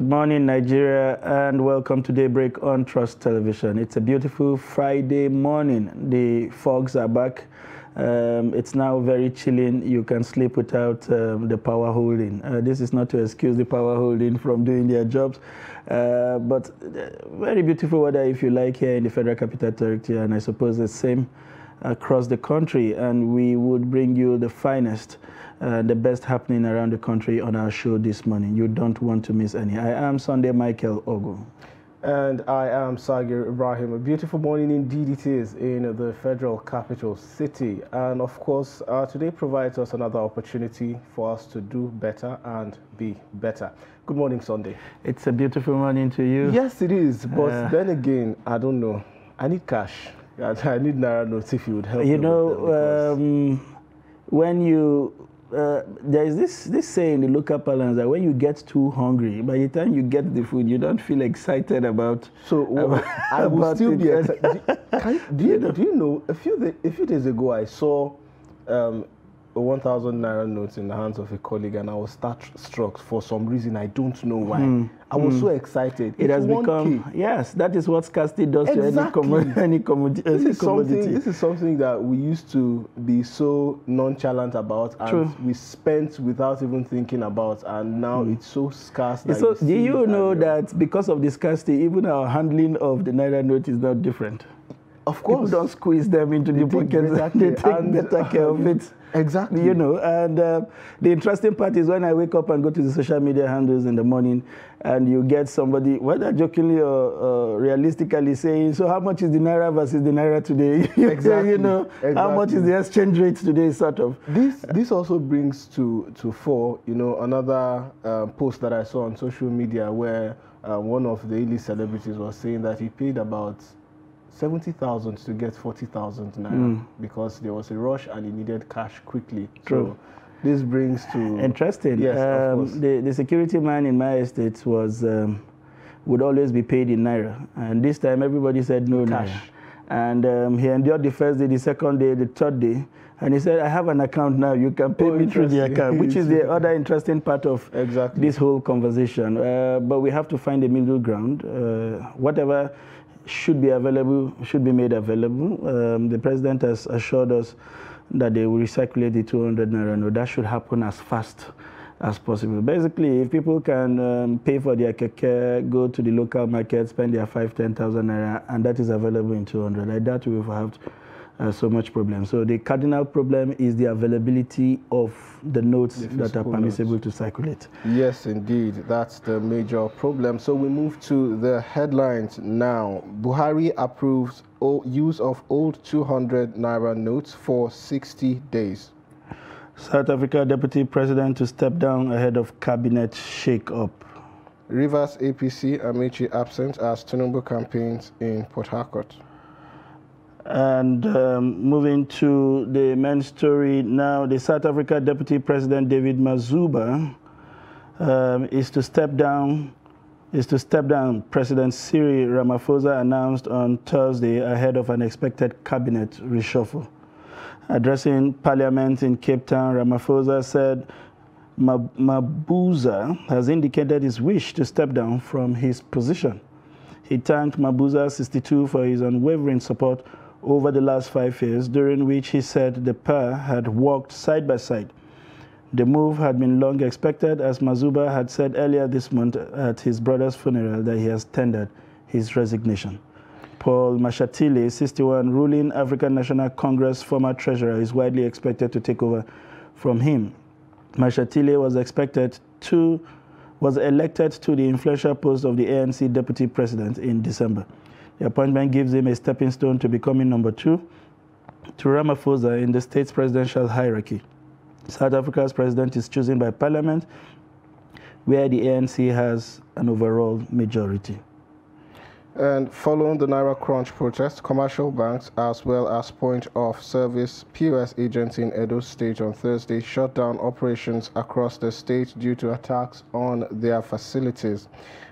Good morning, Nigeria, and welcome to Daybreak on Trust Television. It's a beautiful Friday morning. The fogs are back. It's now very chilling. You can sleep without the power holding. This is not to excuse the power holding from doing their jobs, but very beautiful weather, if you like, here in the Federal Capital Territory, and I suppose the same across the country. And we would bring you the finest, the best happening around the country on our show this morning. You don't want to miss any. I am Sunday Michael Ogu. And I am Sagir Ibrahim. A beautiful morning indeed it is in the Federal Capital City. And of course, today provides us another opportunity for us to do better and be better. Good morning, Sunday. It's a beautiful morning to you. Yes, it is. But then again, I don't know. I need cash. I need Naira notes if you would help me. You know, when you... there is this saying in the local parlance that when you get too hungry, by the time you get the food, you don't feel excited about. So I will still be excited. Do you know? A few days ago, I saw a 1,000 Naira note in the hands of a colleague, and I was struck for some reason. I don't know why. I was so excited. It has become, yes, that is what scarcity does to any commodity. This is something that we used to be so nonchalant about, and we spent without even thinking about, and now it's so scarce. So do you know that because of the scarcity, even our handling of the Naira note is not different? Of course. People don't squeeze them into the pockets. They take better care of it. Exactly. You know, and the interesting part is when I wake up and go to the social media handles in the morning, and you get somebody, whether jokingly or realistically, saying, so how much is the Naira versus the Naira today? Exactly. You know, how much is the exchange rate today, sort of. This also brings to fore, you know, another post that I saw on social media where one of the elite celebrities was saying that he paid about 70,000 to get 40,000 Naira because there was a rush and he needed cash quickly. True. So this brings to... Interesting. Yes, of course. The security man in my estate would always be paid in Naira. And this time everybody said no cash. Naira. And he endured the first day, the second day, the third day. And he said, I have an account now. You can pay me through the account, which is the other interesting part of this whole conversation. But we have to find a middle ground. Whatever should be available, should be made available. The president has assured us that they will recirculate the 200 Naira note. That should happen as fast as possible. Basically, if people can pay for their keke, go to the local market, spend their 5,000, 10,000 Naira, and that is available in 200, I doubt we will have so much problem. So the cardinal problem is the availability of the notes that are permissible to circulate. Yes, indeed. That's the major problem. So we move to the headlines now. Buhari approves use of old 200 Naira notes for 60 days. South Africa Deputy President to step down ahead of cabinet shake-up. Rivers APC Amici absent as Tinubu campaigns in Port Harcourt. And moving to the main story now, the South Africa Deputy President David Mazuba is to step down. President Cyril Ramaphosa announced on Thursday ahead of an expected cabinet reshuffle. Addressing Parliament in Cape Town, Ramaphosa said Mabuza has indicated his wish to step down from his position. He thanked Mabuza 62 for his unwavering support over the last 5 years, during which he said the pair had worked side by side. The move had been long expected, as Mazuba had said earlier this month at his brother's funeral that he has tendered his resignation. Paul Mashatile, 61, ruling African National Congress former treasurer, is widely expected to take over from him. Mashatile was elected to the influential post of the ANC deputy president in December. The appointment gives him a stepping stone to becoming number 2 to Ramaphosa in the state's presidential hierarchy. South Africa's president is chosen by parliament, where the ANC has an overall majority. And following the Naira Crunch protest, commercial banks as well as point-of-service POS agents in Edo State on Thursday shut down operations across the state due to attacks on their facilities.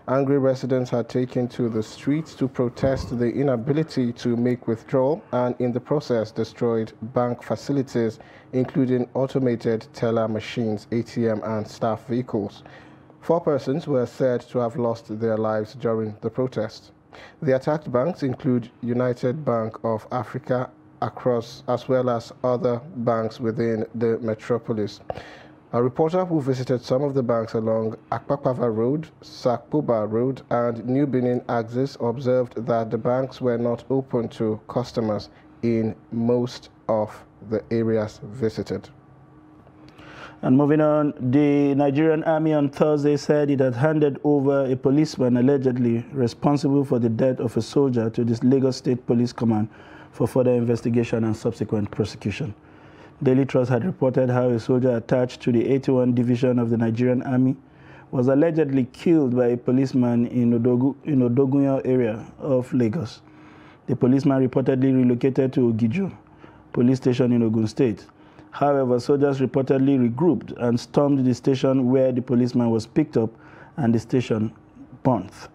Angry residents had taken to the streets to protest the inability to make withdrawal and in the process destroyed bank facilities, including automated teller machines, ATM and staff vehicles. 4 persons were said to have lost their lives during the protest. The attacked banks include United Bank of Africa as well as other banks within the metropolis. A reporter who visited some of the banks along Akpakpava Road, Sakpoba Road, and New Benin axis observed that the banks were not open to customers in most of the areas visited. And moving on, the Nigerian Army on Thursday said it had handed over a policeman allegedly responsible for the death of a soldier to the Lagos State Police Command for further investigation and subsequent prosecution. Daily Trust had reported how a soldier attached to the 81 Division of the Nigerian Army was allegedly killed by a policeman in Odogunyo area of Lagos. The policeman reportedly relocated to Ogijo police station in Ogun State. However, soldiers reportedly regrouped and stormed the station where the policeman was picked up and the station burnt.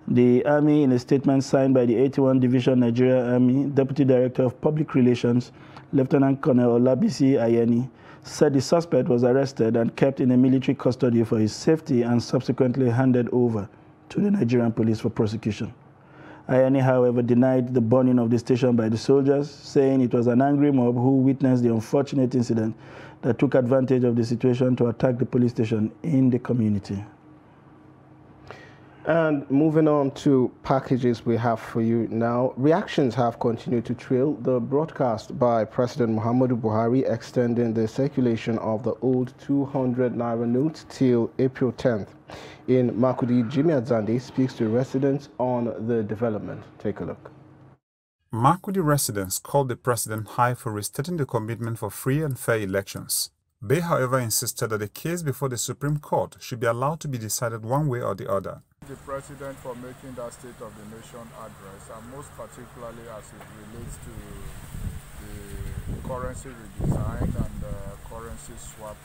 The Army, in a statement signed by the 81 Division Nigeria Army Deputy Director of Public Relations, Lieutenant Colonel Olabisi Ayeni, said the suspect was arrested and kept in a military custody for his safety and subsequently handed over to the Nigerian police for prosecution. Ayeni, however, denied the burning of the station by the soldiers, saying it was an angry mob who witnessed the unfortunate incident that took advantage of the situation to attack the police station in the community. And moving on to packages we have for you now. Reactions have continued to trail the broadcast by President Muhammadu Buhari extending the circulation of the old 200 Naira notes till April 10th. In Makudi, Jimmy Adzande speaks to residents on the development. Take a look. Makudi residents called the president high for restating the commitment for free and fair elections. They, however, insisted that the case before the Supreme Court should be allowed to be decided one way or the other. The president for making that State of the Nation address, and most particularly as it relates to the currency redesign and the currency swap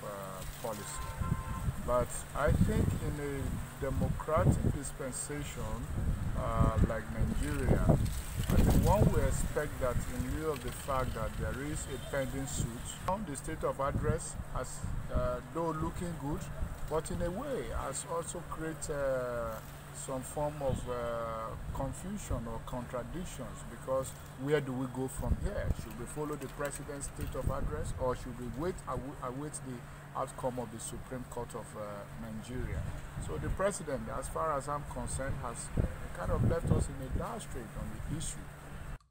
policy. But I think in a democratic dispensation like Nigeria, I think one would expect that in lieu of the fact that there is a pending suit, the state of address has, though looking good, but in a way has also created some form of confusion or contradictions, because where do we go from here? Should we follow the president's state of address, or should we await the outcome of the Supreme Court of Nigeria? So the president, as far as I'm concerned, has kind of left us in a dark state on the issue.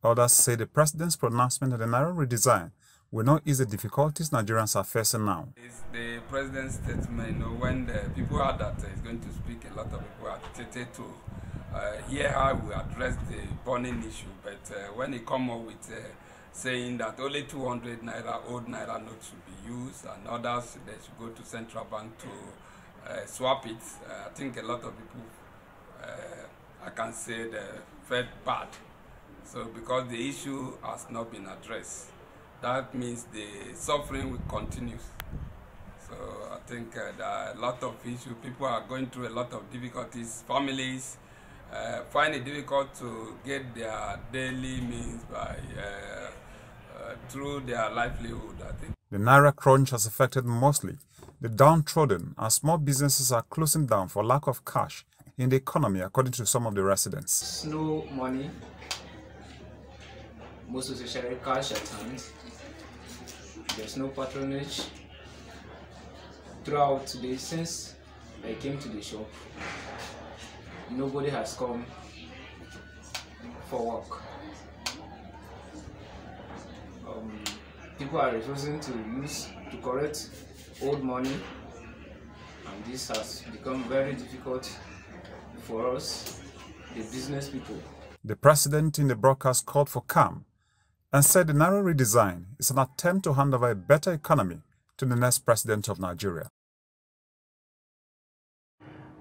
Others say the president's pronouncement on the Naira redesign will not ease the difficulties Nigerians are facing now. It's the president's statement, when the people heard that he's going to speak, a lot of people are agitated to hear how we address the burning issue. But when he come up with saying that only 200 Naira, old Naira notes should be used, and others, they should go to central bank to swap it, I think a lot of people, I can say, they felt bad. So because the issue has not been addressed, that means the suffering will continue. So I think there are a lot of issues. People are going through a lot of difficulties. Families find it difficult to get their daily means by through their livelihood, I think. The Naira crunch has affected mostly the downtrodden, as small businesses are closing down for lack of cash in the economy, according to some of the residents. No money, most especially cash at hand. There's no patronage. Throughout today, since I came to the shop, nobody has come for work. People are refusing to correct old money, and this has become very difficult for us, the business people. The president in the broadcast called for calm and said the Naira redesign is an attempt to hand over a better economy to the next president of Nigeria.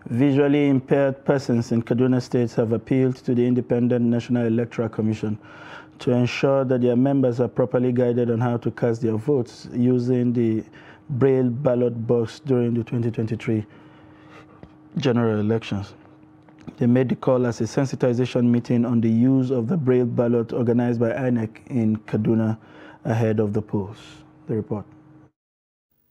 Visually impaired persons in Kaduna State have appealed to the Independent National Electoral Commission to ensure that their members are properly guided on how to cast their votes using the Braille ballot box during the 2023 general elections. They made the call as a sensitization meeting on the use of the Braille ballot organized by INEC in Kaduna ahead of the polls. The report.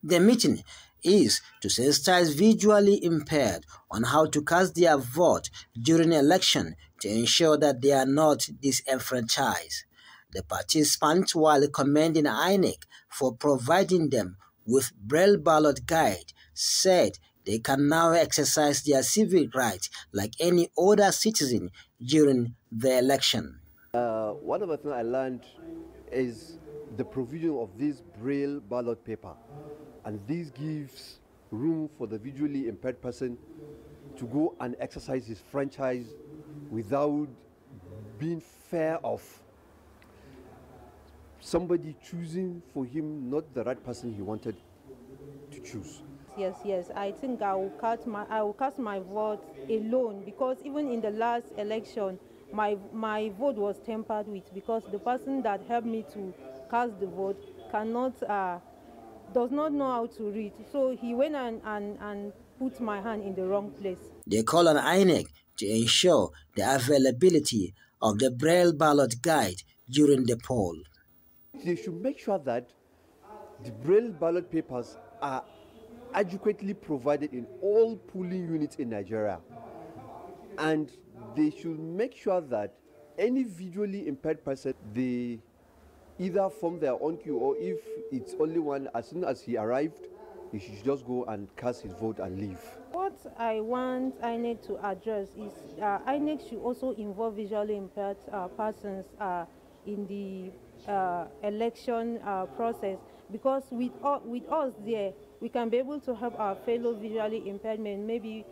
The meeting is to sensitize visually impaired on how to cast their vote during election to ensure that they are not disenfranchised. The participants, while commending INEC for providing them with Braille ballot guide, said they can now exercise their civic rights like any other citizen during the election. One of the things I learned is the provision of this Braille ballot paper, and this gives room for the visually impaired person to go and exercise his franchise without being fear of somebody choosing for him not the right person he wanted to choose. Yes, I think I will cast my vote alone, because even in the last election, my vote was tampered with, because the person that helped me to cast the vote does not know how to read. So he went and put my hand in the wrong place. They call on INEC to ensure the availability of the Braille ballot guide during the poll. They should make sure that the Braille ballot papers are adequately provided in all polling units in Nigeria. And they should make sure that any visually impaired person, they either form their own queue, or if it's only one, as soon as he arrived, he should just go and cast his vote and leave. What I want INEC to address is INEC should also involve visually impaired persons in the election process, because with us there, we can be able to help our fellow visually impaired men, maybe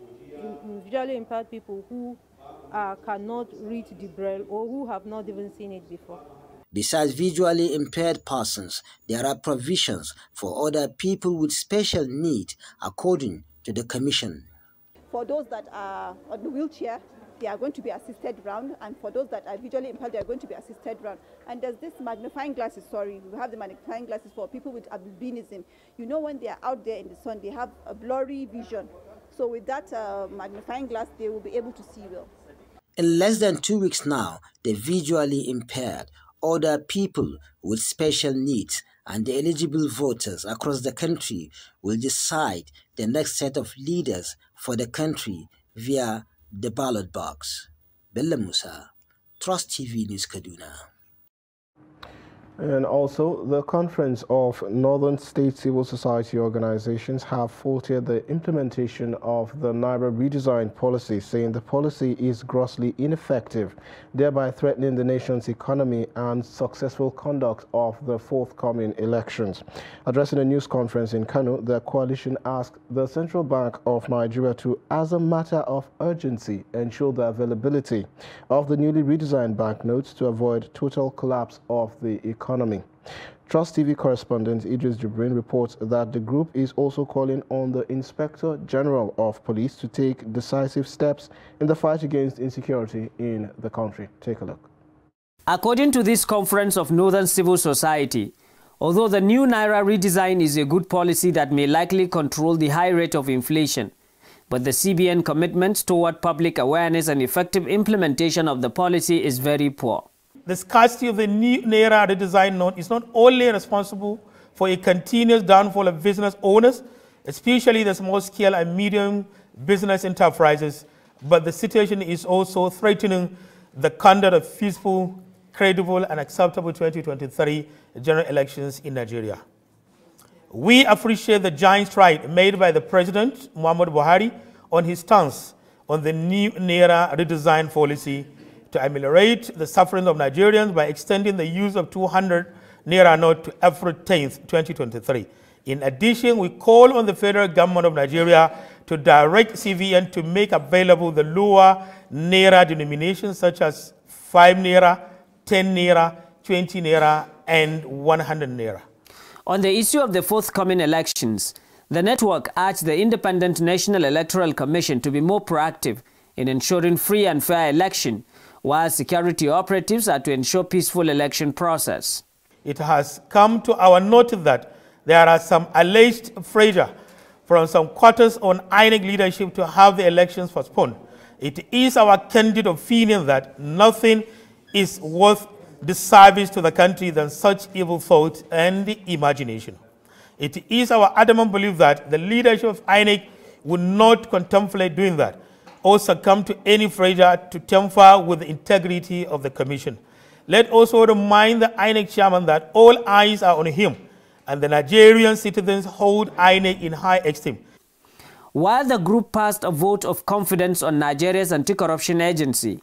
visually impaired people who cannot read the Braille or who have not even seen it before. Besides visually impaired persons, there are provisions for other people with special needs, according to the Commission. For those that are on the wheelchair, they are going to be assisted round, and for those that are visually impaired, they are going to be assisted round. And there's this magnifying glasses, we have the magnifying glasses for people with albinism. You know, when they are out there in the sun, they have a blurry vision. So with that magnifying glass, they will be able to see well. In less than 2 weeks now, the visually impaired, other people with special needs, and the eligible voters across the country will decide the next set of leaders for the country via the ballot box. Bella Musa, Trust TV News, Kaduna. And also, the Conference of Northern State Civil Society Organizations have faulted the implementation of the Naira redesign policy, saying the policy is grossly ineffective, thereby threatening the nation's economy and successful conduct of the forthcoming elections. Addressing a news conference in Kano, the coalition asked the Central Bank of Nigeria to, as a matter of urgency, ensure the availability of the newly redesigned banknotes to avoid total collapse of the economy. Trust TV correspondent Idris Jibrin reports that the group is also calling on the Inspector General of Police to take decisive steps in the fight against insecurity in the country. Take a look. According to this Conference of Northern Civil Society, although the new Naira redesign is a good policy that may likely control the high rate of inflation, but the CBN commitment toward public awareness and effective implementation of the policy is very poor. The scarcity of the new Naira redesign note is not only responsible for a continuous downfall of business owners, especially the small-scale and medium business enterprises, but the situation is also threatening the conduct of peaceful, credible, and acceptable 2023 general elections in Nigeria. We appreciate the giant stride made by the President, Muhammadu Buhari, on his stance on the new Naira redesign policy to ameliorate the suffering of Nigerians by extending the use of 200 Naira note to April 10th, 2023. In addition, we call on the federal government of Nigeria to direct CVN to make available the lower Naira denominations such as 5 Naira, 10 Naira, 20 Naira, and 100 Naira. On the issue of the forthcoming elections, the network urged the Independent National Electoral Commission to be more proactive in ensuring free and fair election, while security operatives are to ensure peaceful election process. It has come to our notice that there are some alleged pressure from some quarters on INEC leadership to have the elections postponed. It is our candid opinion that nothing is worth disservice to the country than such evil thought and imagination. It is our adamant belief that the leadership of INEC would not contemplate doing that or succumb to any pressure to tamper with the integrity of the Commission. Let also remind the INEC chairman that all eyes are on him and the Nigerian citizens hold INEC in high esteem. While the group passed a vote of confidence on Nigeria's anti-corruption agency,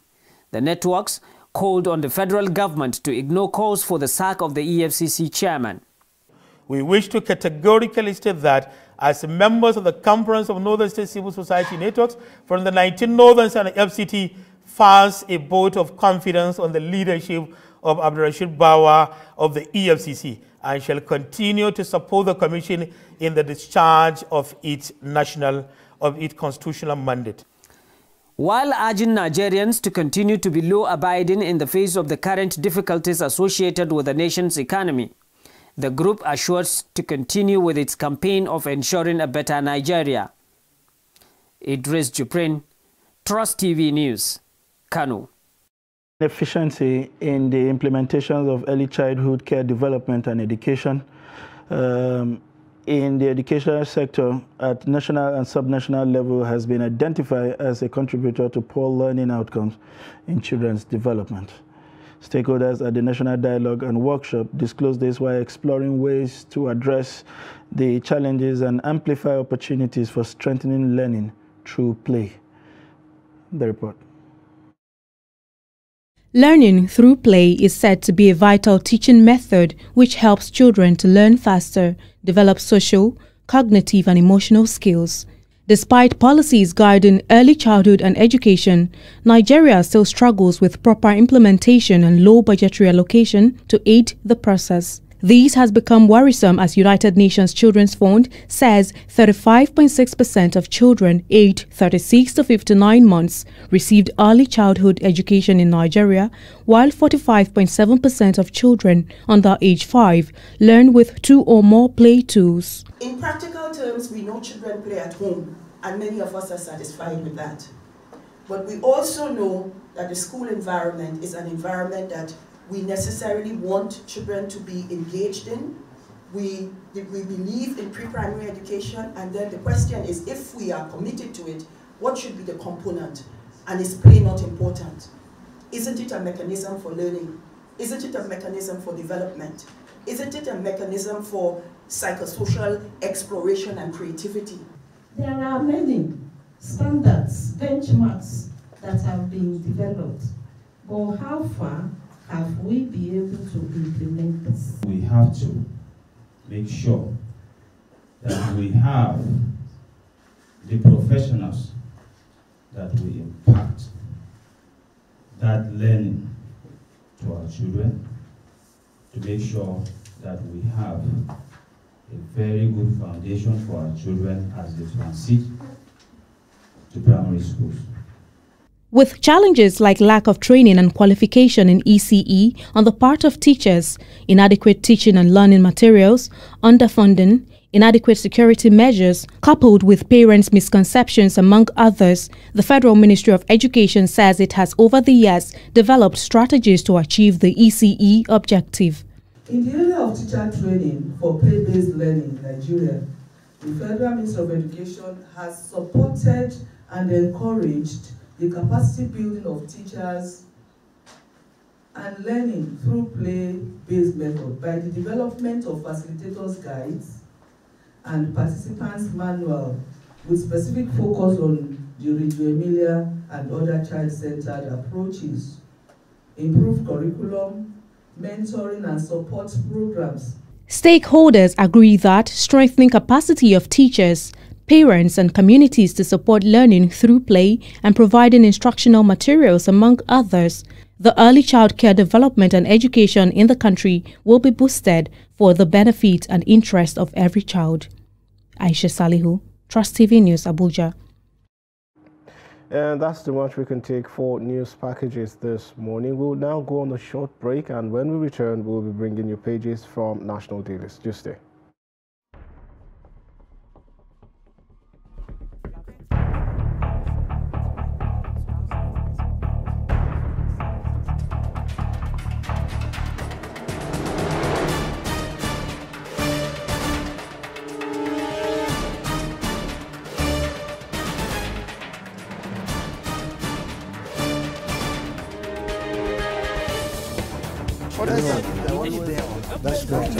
the networks called on the federal government to ignore calls for the sack of the EFCC chairman. We wish to categorically state that as members of the Conference of Northern State Civil Society Networks from the 19 Northern and FCT passed a vote of confidence on the leadership of Abdurrashid Bawa of the EFCC and shall continue to support the Commission in the discharge of its constitutional mandate. While urging Nigerians to continue to be law-abiding in the face of the current difficulties associated with the nation's economy, the group assures to continue with its campaign of ensuring a better Nigeria. Idris Juprin, Trust TV News, Kano. Efficiency in the implementation of early childhood care development and education in the educational sector at national and subnational level has been identified as a contributor to poor learning outcomes in children's development. Stakeholders at the National Dialogue and Workshop disclosed this while exploring ways to address the challenges and amplify opportunities for strengthening learning through play. The report. Learning through play is said to be a vital teaching method which helps children to learn faster, develop social, cognitive and emotional skills. Despite policies guiding early childhood and education, Nigeria still struggles with proper implementation and low budgetary allocation to aid the process. This has become worrisome as United Nations Children's Fund says 35.6% of children aged 36 to 59 months received early childhood education in Nigeria, while 45.7% of children under age 5 learn with 2 or more play tools. In practical terms, we know children play at home, and many of us are satisfied with that. But we also know that the school environment is an environment that we necessarily want children to be engaged in. We believe in pre-primary education, and then the question is, if we are committed to it, what should be the component? And is play not important? Isn't it a mechanism for learning? Isn't it a mechanism for development? Isn't it a mechanism for psychosocial exploration and creativity? There are many standards, benchmarks that have been developed, but how far have we been able to implement this? We have to make sure that we have the professionals that will impact that learning to our children, to make sure that we have a very good foundation for our children as they transit to primary schools. With challenges like lack of training and qualification in ECE on the part of teachers, inadequate teaching and learning materials, underfunding, inadequate security measures, coupled with parents' misconceptions among others, the Federal Ministry of Education says it has over the years developed strategies to achieve the ECE objective. In the area of teacher training for play-based learning in Nigeria, the Federal Ministry of Education has supported and encouraged the capacity building of teachers and learning through play-based method by the development of facilitators' guides and participants' manual with specific focus on the Reggio Emilia and other child-centered approaches, improved curriculum, mentoring and support programs. Stakeholders agree that strengthening capacity of teachers, parents and communities to support learning through play and providing instructional materials, among others, the early child care development and education in the country will be boosted for the benefit and interest of every child. Aisha Salihu, Trust TV News, Abuja. And that's the much we can take for news packages this morning. We'll now go on a short break, and when we return, we'll be bringing you pages from national dailies. Just stay. That's great.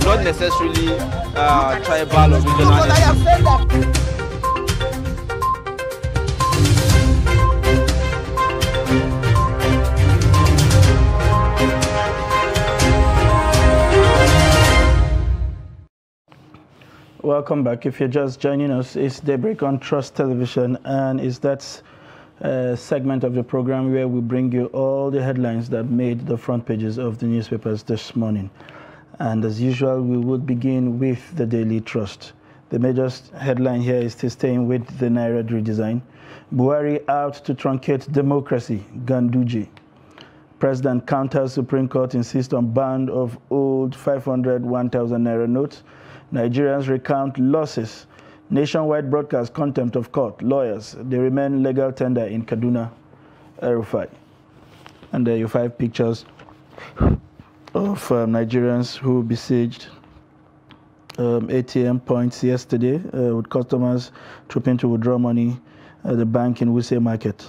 Not necessarily tribal or regional. Welcome back. If you're just joining us, it's Daybreak on Trust Television, and it's that segment of the program where we bring you all the headlines that made the front pages of the newspapers this morning. And as usual, we would begin with the Daily Trust. The major headline here is to staying with the Naira redesign. Buhari out to truncate democracy, Ganduje. President counters Supreme Court insists on ban of old 500, 1,000 Naira notes. Nigerians recount losses. Nationwide broadcast contempt of court. Lawyers, they remain legal tender in Kaduna, Erufai. And there you 5 pictures of Nigerians who besieged ATM points yesterday with customers trooping to withdraw money at the bank in Wuse Market.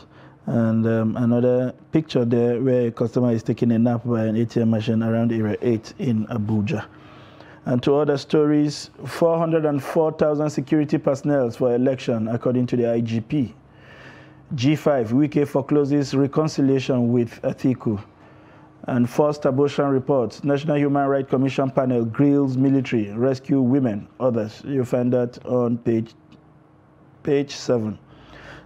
And another picture there where a customer is taking a nap by an ATM machine around Area 8 in Abuja. And to other stories, 404,000 security personnel for election, according to the IGP. G5, Wike forecloses reconciliation with Atiku. And first abortion reports, National Human Rights Commission panel grills military, rescue women, others. You'll find that on page 7.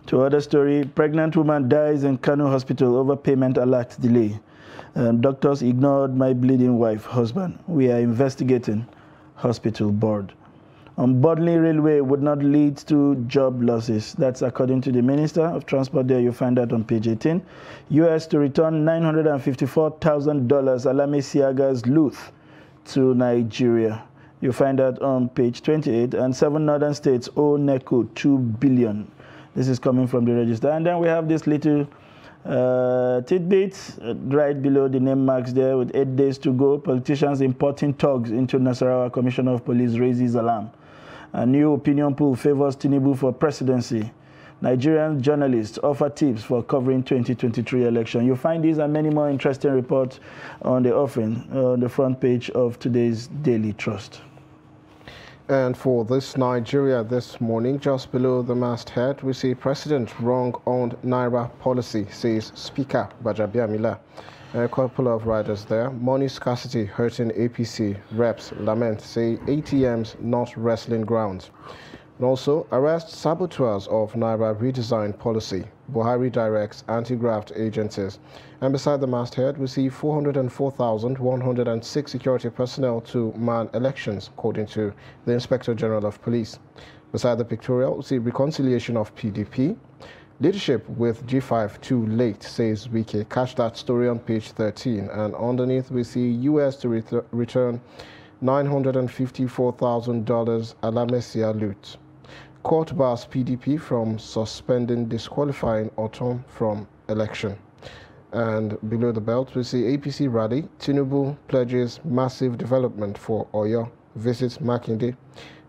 To other story, pregnant woman dies in Kano hospital over payment alert delay. Doctors ignored my bleeding wife, husband. We are investigating, hospital board. Unbundling railway would not lead to job losses. That's according to the Minister of Transport. There you find that on page 18. U.S. to return $954,000 Alame Siaga's loot to Nigeria. You find that on page 28. And 7 northern states owe NECO $2 billion. This is coming from the register. And then we have this little tidbits right below the name marks there with 8 days to go. Politicians importing thugs into Nasarawa. Commissioner of Police raises alarm. A new opinion poll favors Tinubu for presidency. Nigerian journalists offer tips for covering 2023 election. You'll find these and many more interesting reports on the offering on the front page of today's Daily Trust. And for this Nigeria this morning, just below the masthead, we see President wrong on Naira policy, says Speaker Bajabiamila. A couple of riders there. Money scarcity hurting APC. Reps lament, say ATMs not wrestling grounds. And also, arrest saboteurs of Naira redesign policy. Buhari directs anti-graft agencies. And beside the masthead, we see 404,106 security personnel to man elections, according to the Inspector General of Police. Beside the pictorial, we see reconciliation of PDP. Leadership with G5 too late, says Wike. Catch that story on page 13. And underneath, we see U.S. to return $954,000 Alamesia loot. Court bars PDP from suspending disqualifying Otom from election. And below the belt, we see APC rally. Tinubu pledges massive development for Oyo. Visits Makinde.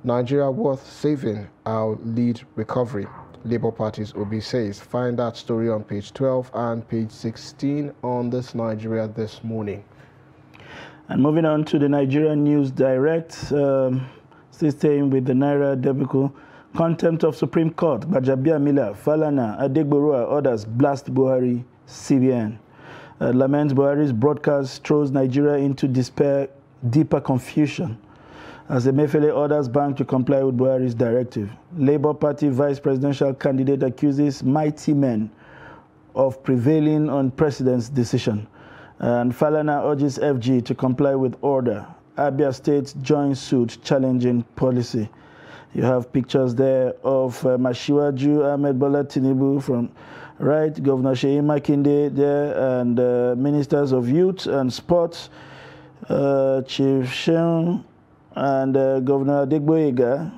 Nigeria worth saving, our lead recovery. Labour Party's Obi says. Find that story on page 12 and page 16 on This Nigeria This Morning. And moving on to the Nigerian News Direct, still staying with the Naira debacle. Contempt of Supreme Court, Gbajabiamila, Falana, Adegborua, others blast Buhari, CBN. Laments Buhari's broadcast throws Nigeria into despair, deeper confusion, as Emefiele orders bank to comply with Buhari's directive. Labour Party vice presidential candidate accuses mighty men of prevailing on president's decision. And Falana urges FG to comply with order. Abia State joins suit challenging policy. You have pictures there of Mashiwaju Ahmed Bola Tinubu from right, Governor Sheyi Makinde there, and ministers of youth and sports, Chief Sheung and Governor Adegboyega,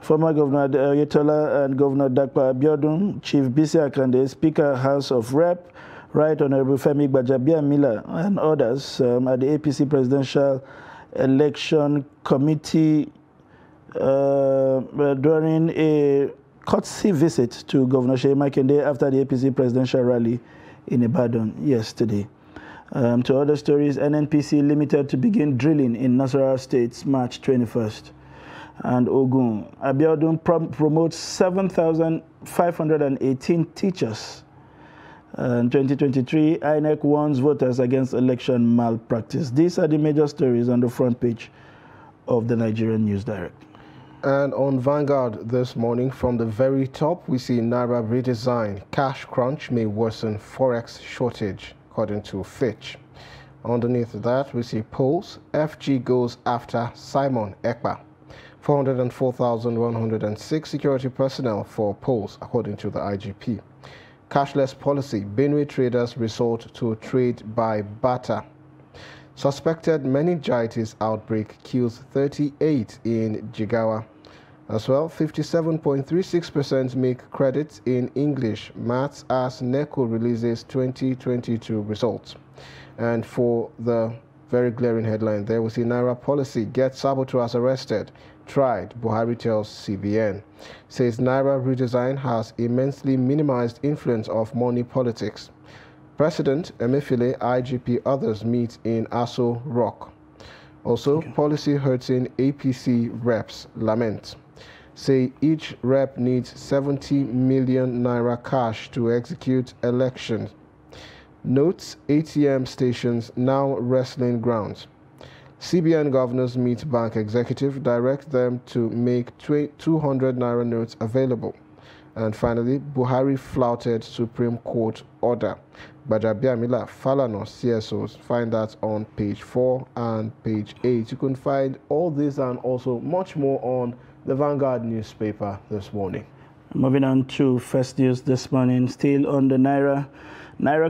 former Governor Oyetola and Governor Dakpa Abiodun, Chief Bisi Akande, Speaker House of Rep, Right Honorable Femi Gbajabiamila and others at the APC Presidential Election Committee during a courtesy visit to Governor Sheyi Makinde after the APC presidential rally in Ibadan yesterday. To other stories, NNPC Limited to begin drilling in Nasarawa State March 21st. And Ogun, Abiodun promotes 7,518 teachers. In 2023, INEC warns voters against election malpractice. These are the major stories on the front page of the Nigerian News Direct. And on Vanguard this morning, from the very top, we see Naira redesign. Cash crunch may worsen forex shortage, according to Fitch. Underneath that, we see polls. FG goes after Simon Ekpa. 404,106 security personnel for polls, according to the IGP. Cashless policy. Benue traders resort to trade by barter. Suspected meningitis outbreak kills 38 in Jigawa. As well, 57.36% make credits in English, Maths as NECO releases 2022 results. And for the very glaring headline there, we see Naira policy, get saboteurs arrested, tried, Buhari tells CBN. Says Naira redesign has immensely minimized influence of money politics. President Emefiele, IGP, others meet in Aso Rock. Also, policy hurting APC reps lament. Say each rep needs 70 million naira cash to execute elections. Notes ATM stations now wrestling grounds. CBN governors meet bank executive, direct them to make 200 naira notes available. And finally, Buhari flouted Supreme Court order. Gbajabiamila, Falana, CSOs. Find that on page 4 and page 8. You can find all this and also much more on the Vanguard newspaper this morning. Moving on to first news this morning, still on the Naira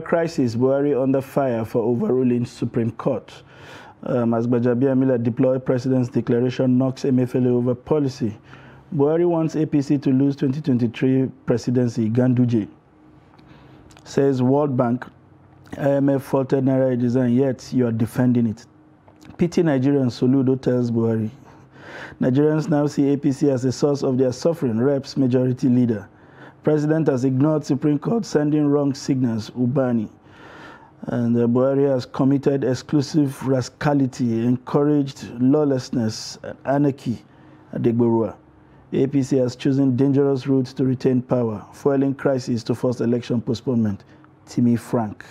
crisis, Buhari under fire for overruling Supreme Court. As Gbajabiamila deployed President's declaration knocks Emefiele over policy. Buhari wants APC to lose 2023 presidency. Ganduje says World Bank, IMF faulted Naira design, yet you are defending it. Pity Nigerians, Soludo tells Buhari. Nigerians now see APC as a source of their suffering, reps majority leader. President has ignored Supreme Court, sending wrong signals, Ubani. And Buhari has committed exclusive rascality, encouraged lawlessness and anarchy at Degborua. The APC has chosen dangerous routes to retain power, fueling crisis to force election postponement. Timmy Frank.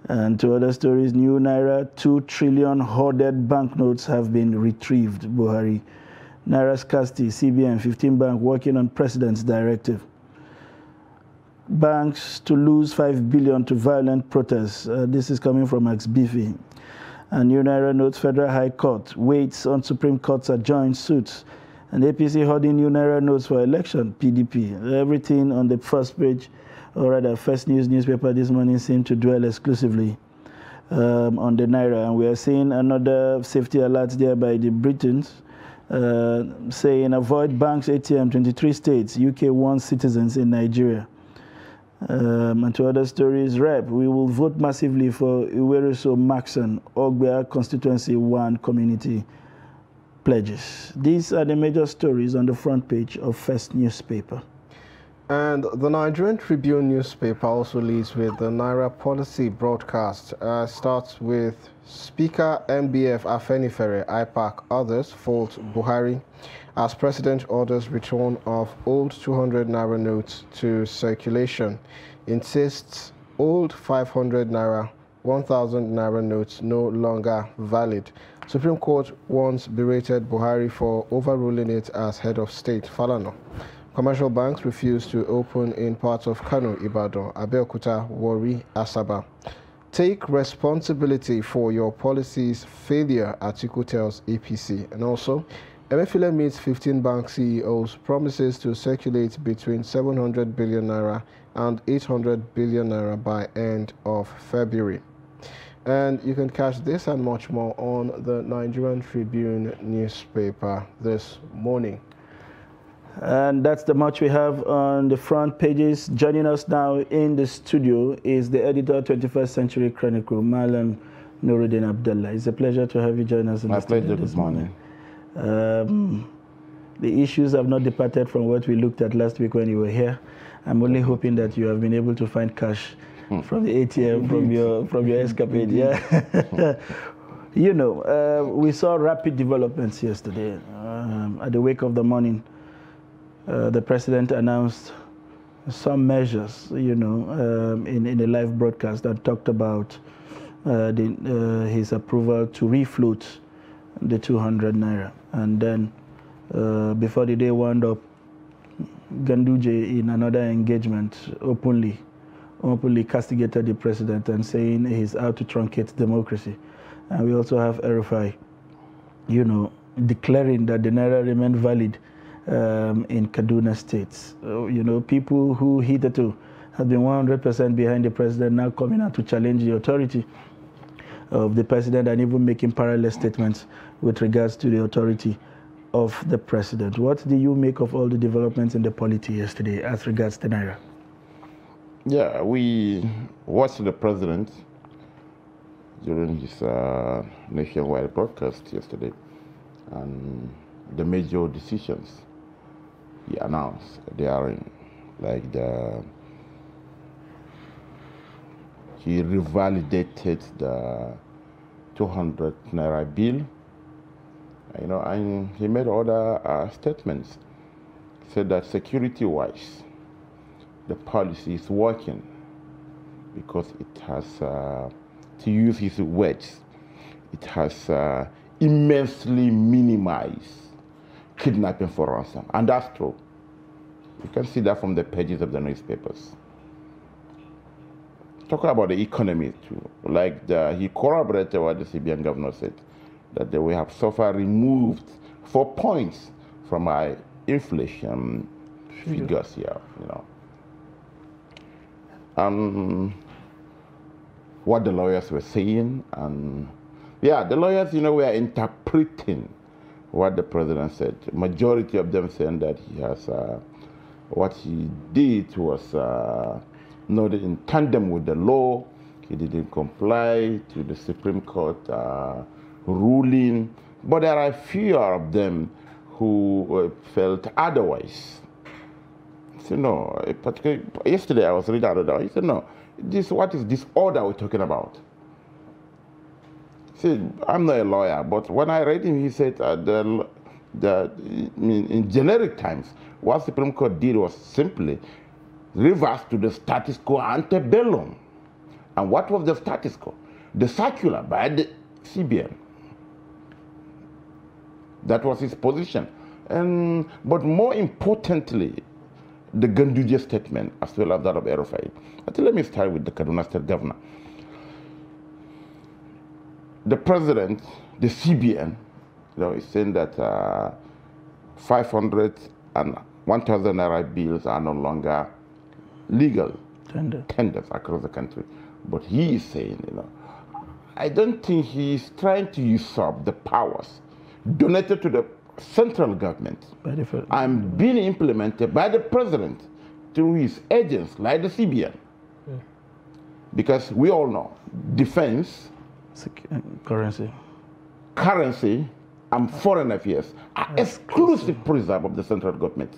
And to other stories, new Naira 2 trillion hoarded banknotes have been retrieved, Buhari. Naira scarcity, CBN, 15 bank working on president's directive. Banks to lose 5 billion to violent protests. This is coming from Ex-Bifi. And new Naira notes Federal High Court waits on Supreme Court's adjourned suits. And APC holding new Naira notes for election, PDP. Everything on the first page, or rather first news newspaper this morning seemed to dwell exclusively on the Naira. And we are seeing another safety alert there by the Britons saying avoid banks ATM, 23 states, UK warns citizens in Nigeria. And to other stories, Rep, we will vote massively for Iweruso Maxon, Ogbia Constituency 1 community pledges. These are the major stories on the front page of First newspaper. And the Nigerian Tribune newspaper also leads with the Naira policy broadcast. Starts with Speaker MBF Afenifere, IPAC, others fault Buhari as President orders return of old 200 Naira notes to circulation. Insists old 500 Naira, 1000 Naira notes no longer valid. Supreme Court once berated Buhari for overruling it as head of state. Falana. Commercial banks refuse to open in parts of Kano, Ibadan, Abeokuta, Warri, Asaba. Take responsibility for your policy's failure, Atiku tells APC. And also, Emefiele meets 15 bank CEOs, promises to circulate between 700 billion naira and 800 billion naira by end of February. And you can catch this and much more on the Nigerian Tribune newspaper this morning. And that's the much we have on the front pages. Joining us now in the studio is the editor, 21st Century Chronicle, Malam Nuruddin Abdullah. It's a pleasure to have you join us in the studio this morning. The issues have not departed from what we looked at last week when you were here. I'm only hoping that you have been able to find cash from the ATM, from your escapade. Yeah. You know, we saw rapid developments yesterday. At the wake of the morning, the president announced some measures, you know, in a live broadcast that talked about his approval to refloat the 200 naira. And then before the day wound up, Ganduje, in another engagement, openly castigated the president and saying he's out to truncate democracy. And we also have Erifai, you know, declaring that the naira remained valid in Kaduna State. You know, people who hitherto have been 100% behind the president now coming out to challenge the authority of the president and even making parallel statements with regards to the authority of the president. What do you make of all the developments in the polity yesterday as regards to naira? Yeah, we watched the president during his nationwide broadcast yesterday, and the major decisions he announced, they are in, like he revalidated the 200 naira bill, you know, and he made other statements. He said that security-wise, the policy is working because it has, to use his words, it has immensely minimized kidnapping for ransom. And that's true. You can see that from the pages of the newspapers. Talking about the economy too, like he corroborated what the CBN governor said, that we have so far removed 4 points from our inflation figures here, you know. What the lawyers were saying, and yeah, the lawyers, you know, were interpreting what the president said. Majority of them saying that he has, what he did was not in tandem with the law. He didn't comply to the Supreme Court ruling. But there are a few of them who felt otherwise. So no, particularly yesterday I was reading another. He said, no, what is this order we're talking about? See, I'm not a lawyer, but when I read him, he said in generic terms, what Supreme Court did was simply reverse to the status quo ante bellum. And what was the status quo? The circular by the CBN. That was his position. But more importantly, the Ganduje statement as well as that of El-Rufai. Let me start with the Kaduna State Governor. The president, the CBN, is saying that 500 and 1,000 naira bills are no longer legal tenders across the country. But he is saying, I don't think he is trying to usurp the powers donated to the central government and being implemented by the president through his agents like the CBN. Because we all know defense, currency, and foreign affairs are exclusive preserve of the central government.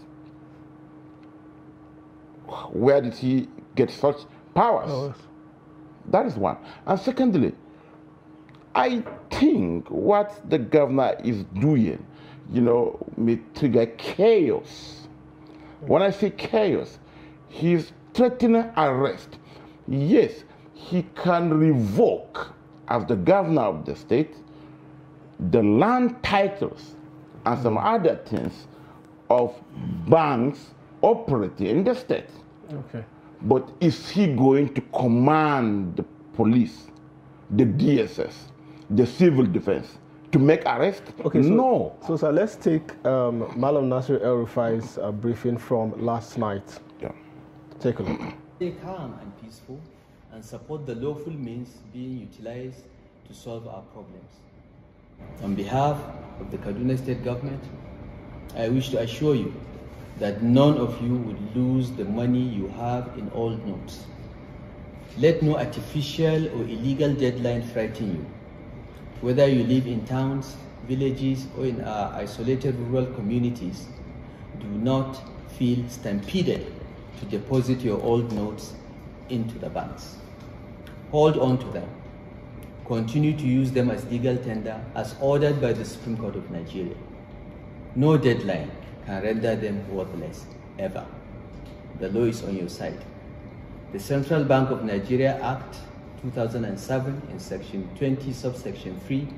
Where did he get such powers? That is one. And secondly, I think what the governor is doing, may trigger chaos. When I say chaos, he's threatening arrest. Yes, he can revoke, as the governor of the state, the land titles and some other things of banks operating in the state. Okay. But is he going to command the police, the DSS, the civil defense to make arrest? Okay, no. So sir, let's take Malam Nasir El-Rufai's briefing from last night. Yeah. Take a look. Stay calm and peaceful and support the lawful means being utilized to solve our problems. On behalf of the Kaduna State Government, I wish to assure you that none of you would lose the money you have in old notes. Let no artificial or illegal deadline frighten you. Whether you live in towns, villages, or in our isolated rural communities, do not feel stampeded to deposit your old notes into the banks. Hold on to them. Continue to use them as legal tender as ordered by the Supreme Court of Nigeria. No deadline can render them worthless, ever. The law is on your side. The Central Bank of Nigeria Act 2007 in Section 20, subsection 3,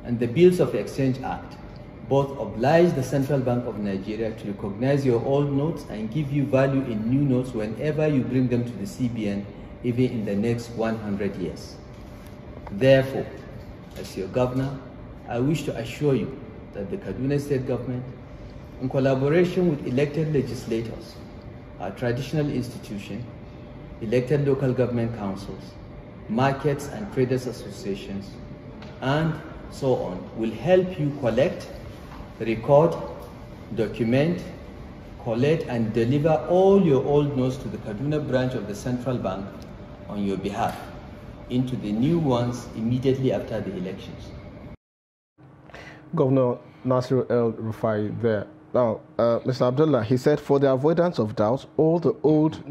and the Bills of Exchange Act both oblige the Central Bank of Nigeria to recognize your old notes and give you value in new notes whenever you bring them to the CBN, even in the next 100 years. Therefore, as your governor, I wish to assure you that the Kaduna State Government, in collaboration with elected legislators, our traditional institution, elected local government councils, markets and traders associations, and so on, will help you collect, record, document, collect, and deliver all your old notes to the Kaduna branch of the Central Bank on your behalf into the new ones immediately after the elections. Governor Nasir El-Rufai there. Now, Mr. Abdullah, he said, for the avoidance of doubt, all the old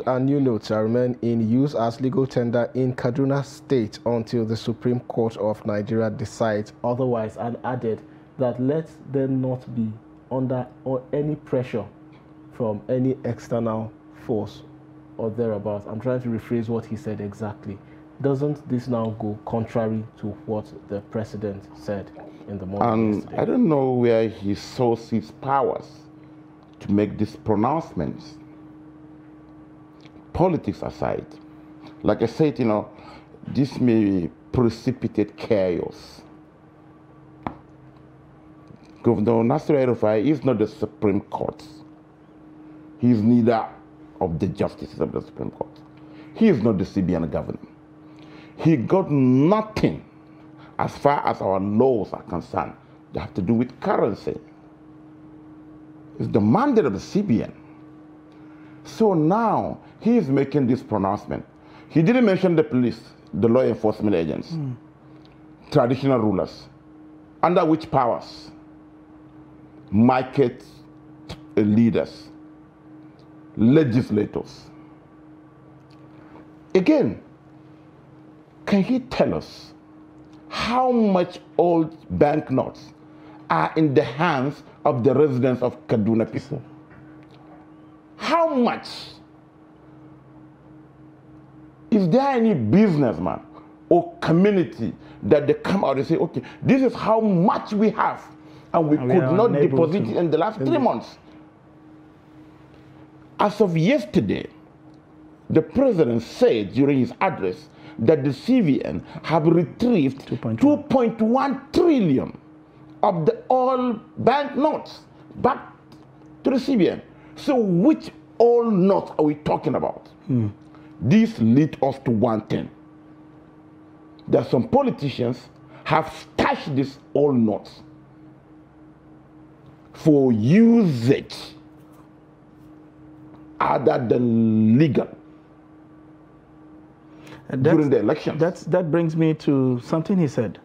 and new notes shall remain in use as legal tender in Kaduna State until the Supreme Court of Nigeria decides otherwise, and added that let them not be under any pressure from any external force or thereabouts. I'm trying to rephrase what he said exactly. Doesn't this now go contrary to what the president said in the morning yesterday? I don't know where he sources his powers to make these pronouncements. Politics aside, like I said, this may precipitate chaos. Governor Nasir El-Rufai is not the Supreme Court. He is neither of the justices of the Supreme Court. He is not the CBN governor. He got nothing as far as our laws are concerned. They have to do with currency. It's the mandate of the CBN. So now he is making this pronouncement. He didn't mention the police, the law enforcement agents, traditional rulers. Under which powers? Market leaders, legislators. Again, can he tell us how much old banknotes are in the hands of the residents of Kaduna people? How much? Is there any businessman or community that they come out and say, okay, this is how much we have, and we could not deposit it in the last 3 months. As of yesterday, the president said during his address that the CBN have retrieved 2.1 trillion of the old banknotes back to the CBN. So which old notes are we talking about? This leads us to one thing. That some politicians have stashed these old notes for usage other than legal during the election. That brings me to something he said.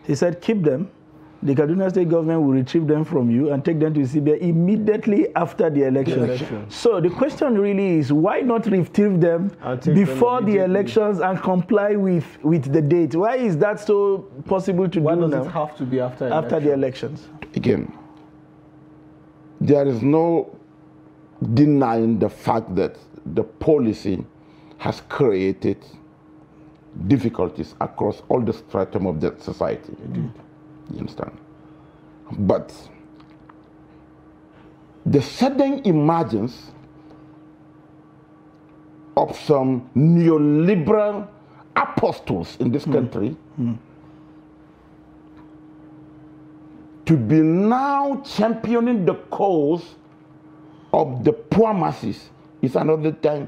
He said, keep them. The Kaduna State government will retrieve them from you and take them to CBN immediately after the election. So the question really is, why not retrieve them before the elections and comply with the date? Why is that so possible to do now? Why does it have to be after the elections? Again, there is no denying the fact that the policy has created difficulties across all the stratum of the society. You understand? But the sudden emergence of some neoliberal apostles in this country to be now championing the cause of the poor masses is another thing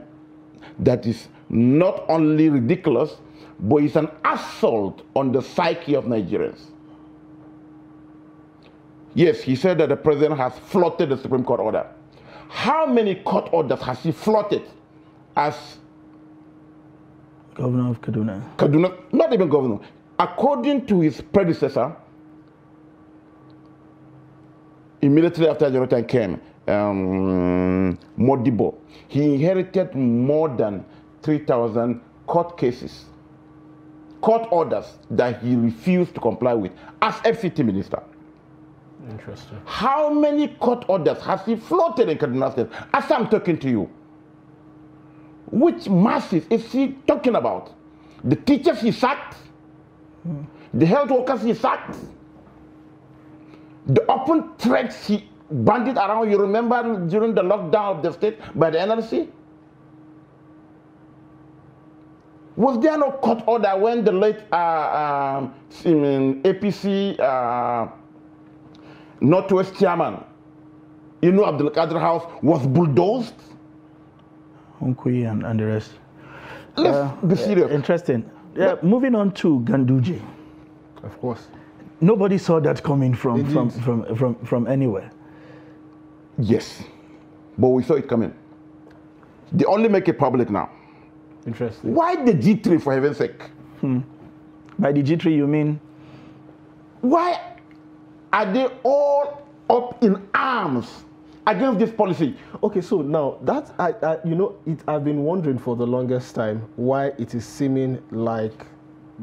that is not only ridiculous, but it's an assault on the psyche of Nigerians. Yes, he said that the president has flouted the Supreme Court order. How many court orders has he flouted as governor of Kaduna? Kaduna, not even governor. According to his predecessor, immediately after Jonathan came, Modibo, he inherited more than 3,000 court cases, court orders that he refused to comply with as FCT minister. Interesting. How many court orders has he floated in Kaduna State as I'm talking to you? Which masses is he talking about? The teachers he sacked? The health workers he sacked? The open threats he banded around, you remember during the lockdown of the state by the NLC? Was there no court order when the late APC Northwest chairman, Abdul Qadir House, was bulldozed? Hunkui and the rest. Let's be serious. Interesting. Moving on to Ganduje. Of course. Nobody saw that coming from anywhere. Yes, but we saw it coming. They only make it public now. Interesting. Why the G3, for heaven's sake? By the G3, you mean? Why are they all up in arms against this policy? Okay, so now that I've been wondering for the longest time why it is seeming like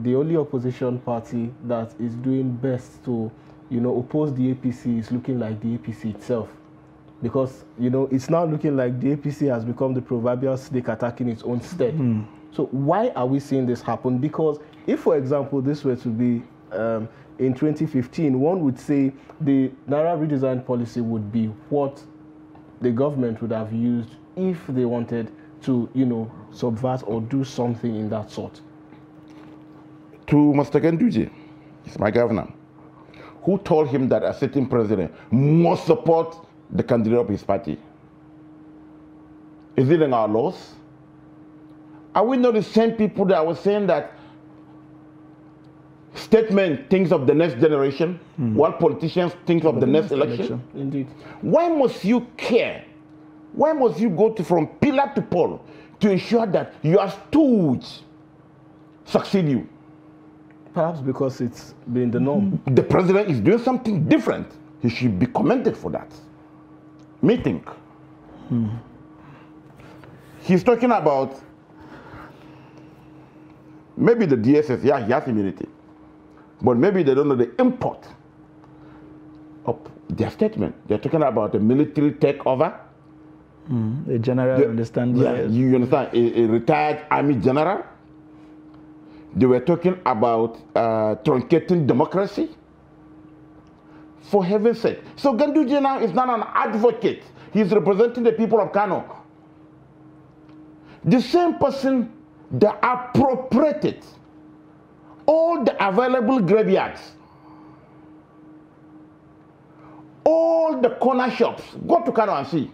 the only opposition party that is doing best to, oppose the APC is looking like the APC itself. Because, it's now looking like the APC has become the proverbial snake attacking its own stead. So why are we seeing this happen? Because if, for example, this were to be in 2015, one would say the Naira redesign policy would be what the government would have used if they wanted to, subvert or do something in that sort. To Mr. Ganduje, he's my governor, who told him that a sitting president must support the candidate of his party. Is it in our laws? Are we not the same people that were saying that statesmen think of the next generation, while politicians think of the next election? Indeed. Why must you care? Why must you go from pillar to pole to ensure that your stooge succeed you? Perhaps because it's been the norm. The president is doing something different. He should be commended for that. Me think. He's talking about maybe the DSS, yeah, he has immunity. But maybe they don't know the import of their statement. They're talking about a military takeover. A general understand. Yeah, you understand, a retired army general. They were talking about truncating democracy. For heaven's sake. So Ganduje now is not an advocate. He's representing the people of Kano. The same person that appropriated all the available graveyards, all the corner shops. Go to Kano and see.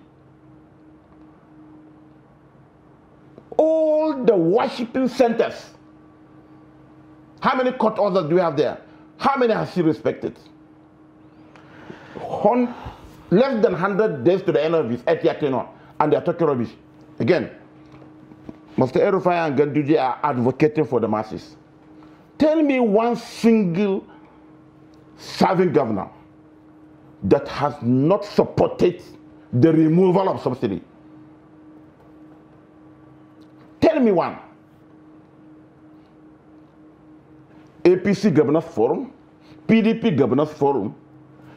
All the worshipping centers. How many court orders do we have there? How many has he respected? Less than 100 days to the end of his 8-year tenure, and they are talking rubbish. Again, Mr. El-Rufai and Ganduje are advocating for the masses. Tell me one single serving governor that has not supported the removal of subsidy. Tell me one. APC Governors Forum, PDP Governors Forum,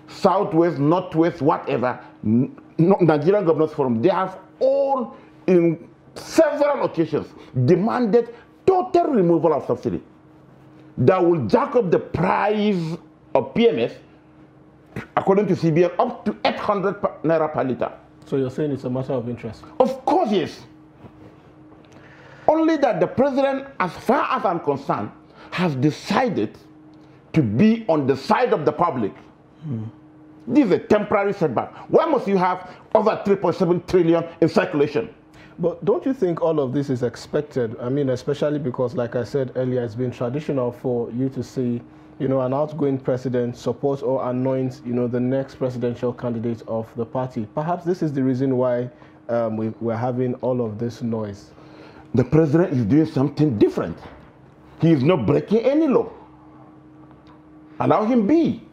Southwest, Northwest, whatever, Nigerian Governors Forum, they have all in several occasions demanded total removal of subsidy that will jack up the price of PMS, according to CBN, up to 800 naira per litre. So you're saying it's a matter of interest? Of course, yes. Only that the president, as far as I'm concerned, has decided to be on the side of the public. This is a temporary setback. Why must you have over 3.7 trillion in circulation? But don't you think all of this is expected? I mean, especially because, like I said earlier, it's been traditional for you to see, you know, an outgoing president support or anoint, you know, the next presidential candidate of the party. Perhaps this is the reason why we're having all of this noise. The president is doing something different. He is not breaking any law. Allow him be.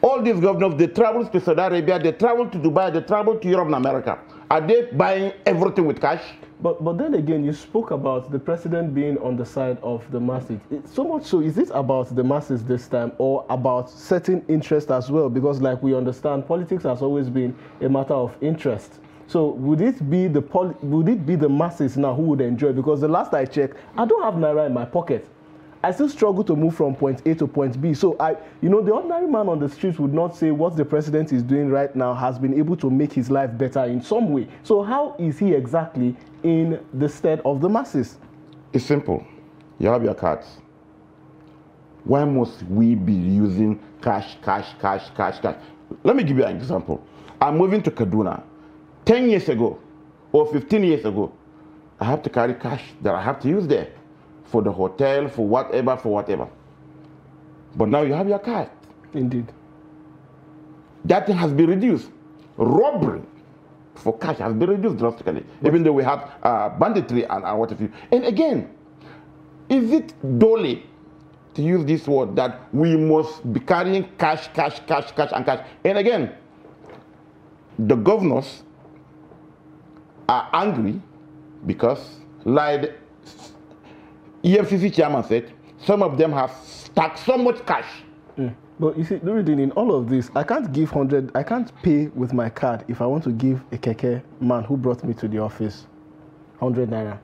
All these governors, they travel to Saudi Arabia, they travel to Dubai, they travel to Europe and America. Are they buying everything with cash? But then again, you spoke about the president being on the side of the masses. So much so, is it about the masses this time or about certain interest as well? Because like we understand, politics has always been a matter of interest. So would it be the masses now who would enjoy? Because the last I checked, I don't have naira in my pocket. I still struggle to move from point A to point B. So you know, the ordinary man on the street would not say what the president is doing right now has been able to make his life better in some way. So how is he exactly in the stead of the masses? It's simple. You have your cards. Why must we be using cash? Let me give you an example. I'm moving to Kaduna. 10 years ago or 15 years ago, I have to carry cash that I have to use there for the hotel, for whatever. But now you have your card. Indeed. That has been reduced. Robbery for cash has been reduced drastically, even though we have banditry and what have you. And again, is it dole to use this word that we must be carrying cash? And again, the governors are angry because, like EFCC chairman said, some of them have stacked so much cash. But you see, Nuruddin, in all of this, I can't pay with my card if I want to give a keke man who brought me to the office 100 naira.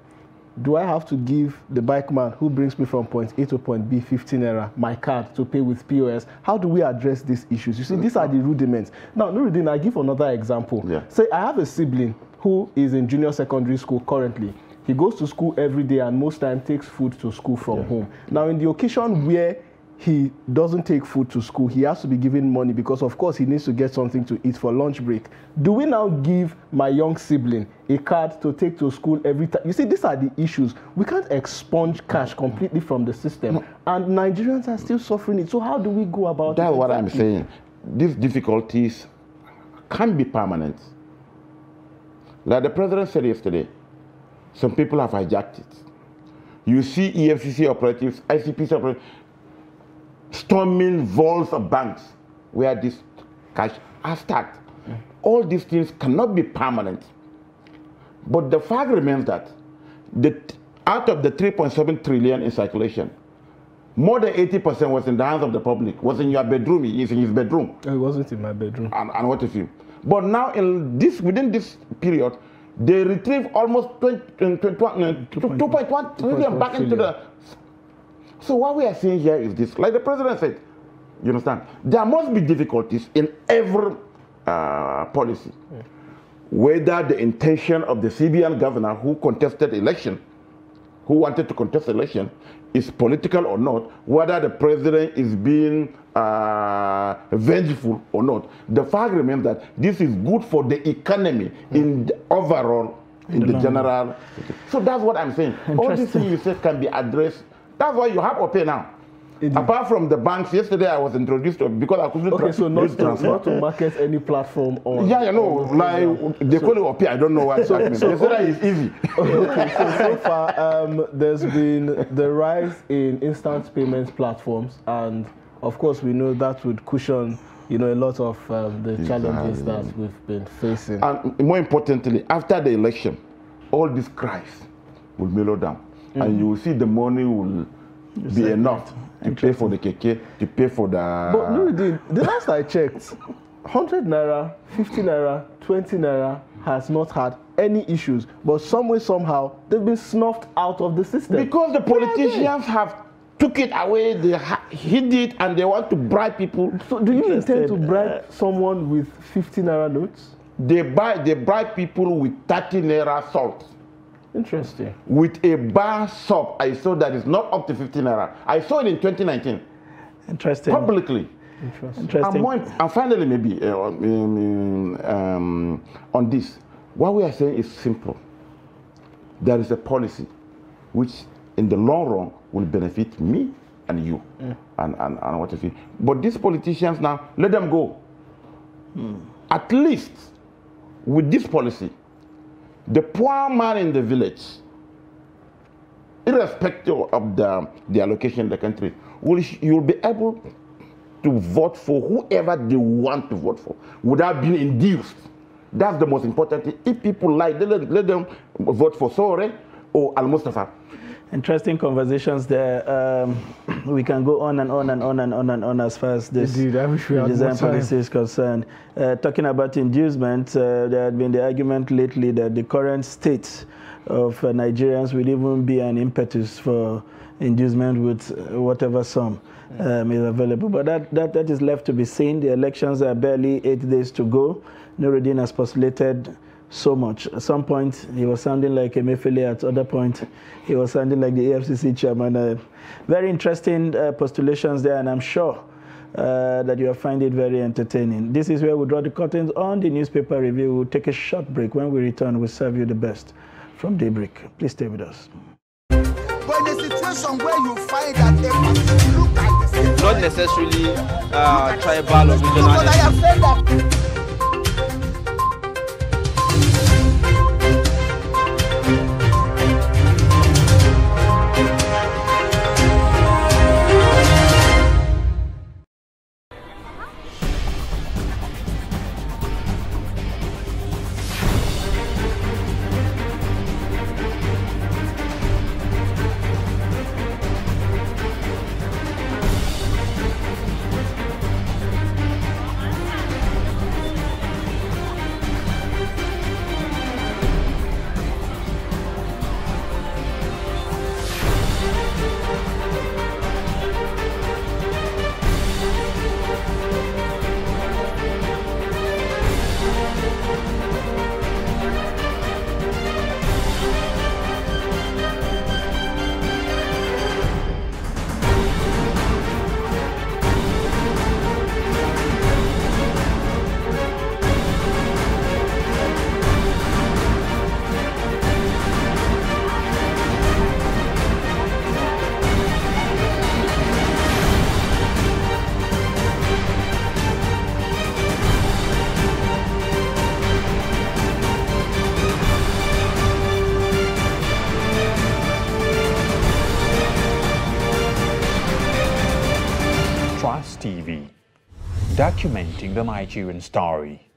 Do I have to give the bike man who brings me from point A to point B 50 naira my card to pay with POS? How do we address these issues? You see, these are the rudiments. Now, Nuruddin, I give another example. Yeah. Say I have a sibling who is in junior secondary school currently. He goes to school every day and most time takes food to school from home. Now, in the occasion where he doesn't take food to school, he has to be given money because, of course, he needs to get something to eat for lunch break. Do we now give my young sibling a card to take to school every time? You see, these are the issues. We can't expunge cash completely from the system, and Nigerians are still suffering it. So how do we go about it? That's what I'm saying. These difficulties can't be permanent. Like the president said yesterday, some people have hijacked it. You see EFCC operatives, ICPC operatives, storming vaults of banks where this cash are stacked. All these things cannot be permanent. But the fact remains that out of the 3.7 trillion in circulation, more than 80% was in the hands of the public, was in your bedroom, he is in his bedroom. It wasn't in my bedroom. And what if you? But now within this period, they retrieve almost 2.1 trillion back into the... So what we are seeing here is this, like the president said, You understand? There must be difficulties in every policy. Whether the intention of the CBN governor who contested election, who wanted to contest election, is political or not, whether the president is being vengeful or not. The fact remains that this is good for the economy in the overall, in the general. So that's what I'm saying. All these things you say can be addressed. That's why you have OPay now. Apart from the banks, yesterday I was introduced to, because I couldn't so not to market any platform or... Yeah, you know, like they call it OPay, I don't know what that means. Yesterday is easy. Okay, so far there's been the rise in instant payments platforms, and of course we know that would cushion, you know, a lot of the challenges that we've been facing. And more importantly, after the election, all these cries will mellow down, and you will see the money will be enough to pay for the keke, to pay for the... But Nuruddin, the last I checked, 100 naira, 50 naira, 20 naira has not had any issues, but some way, somehow, they've been snuffed out of the system. Because the politicians have took it away, they hid it, and they want to bribe people. So do you intend to bribe someone with 50 naira notes? They bribe people with 30 naira salt. Interesting. With a bar soap, I saw that it's not up to 50 naira. I saw it in 2019. Interesting. Publicly. Interesting. And finally, maybe on this, what we are saying is simple. There is a policy which, in the long run, will benefit me and you, and what if you. But these politicians now, let them go. At least with this policy, the poor man in the village, irrespective of the allocation in the country, you'll be able to vote for whoever they want to vote for without being induced. That's the most important thing. If people like, let them vote for Sore or Al-Mustafa. Interesting conversations there. We can go on and on and on and on and on as far as this design policy is concerned. Talking about inducement, there had been the argument lately that the current state of Nigerians will even be an impetus for inducement with whatever sum is available. But that is left to be seen. The elections are barely 8 days to go. Nuruddin has postulated so much. At some point, he was sounding like Emefiele. At other point, he was sounding like the AFCC chairman. Very interesting postulations there, and I'm sure that you will find it very entertaining. This is where we draw the curtains on the newspaper review. We'll take a short break. When we return, we'll serve you the best from Daybreak. Please stay with us. But in a situation where you find that a look at this, not necessarily tribal or regional. But I have said that. TV, documenting the Nigerian story.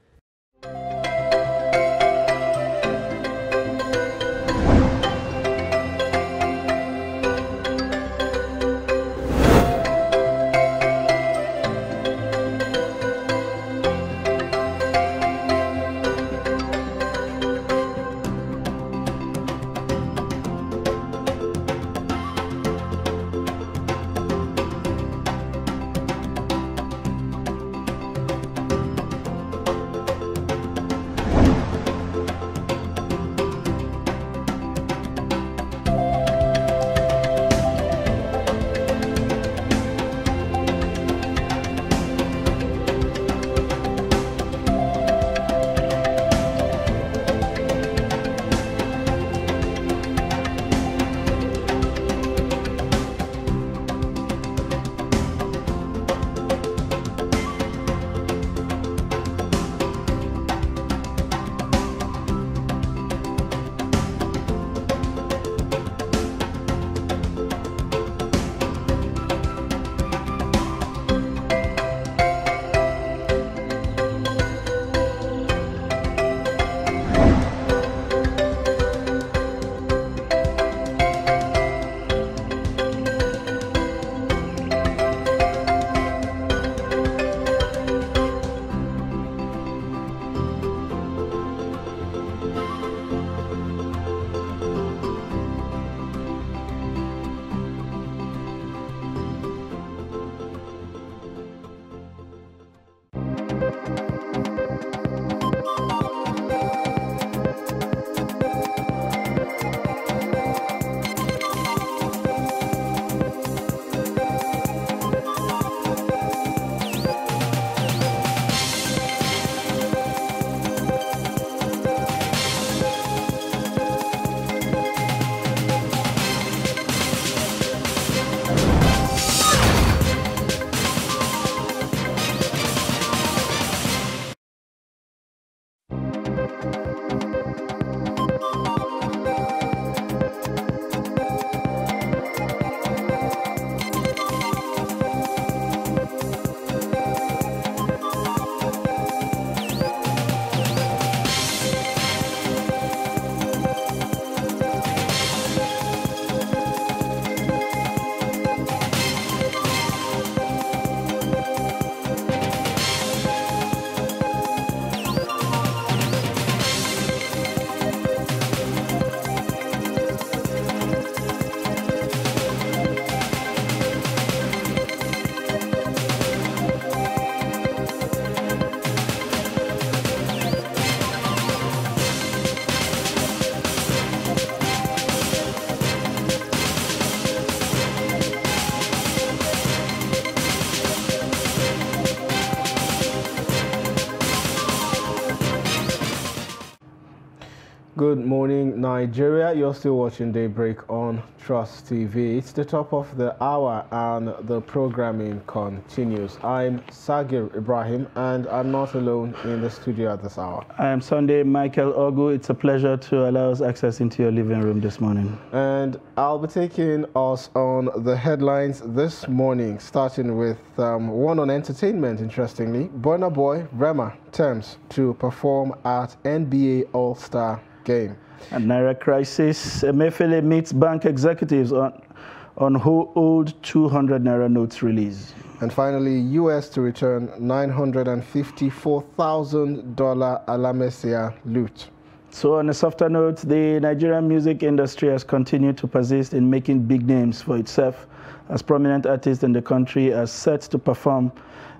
Good morning, Nigeria. You're still watching Daybreak on Trust TV. It's the top of the hour and the programming continues. I'm Sagir Ibrahim and I'm not alone in the studio at this hour. I am Sunday Michael Ogu. It's a pleasure to allow us access into your living room this morning. And I'll be taking us on the headlines this morning, starting with one on entertainment, interestingly. Burna Boy, Rema, Thames to perform at NBA All-Star Game. And Naira crisis, Emefiele meets bank executives on who owed 200 Naira notes release. And finally, U.S. to return $954,000 Alamesia loot. So on a softer note, the Nigerian music industry has continued to persist in making big names for itself as prominent artists in the country are set to perform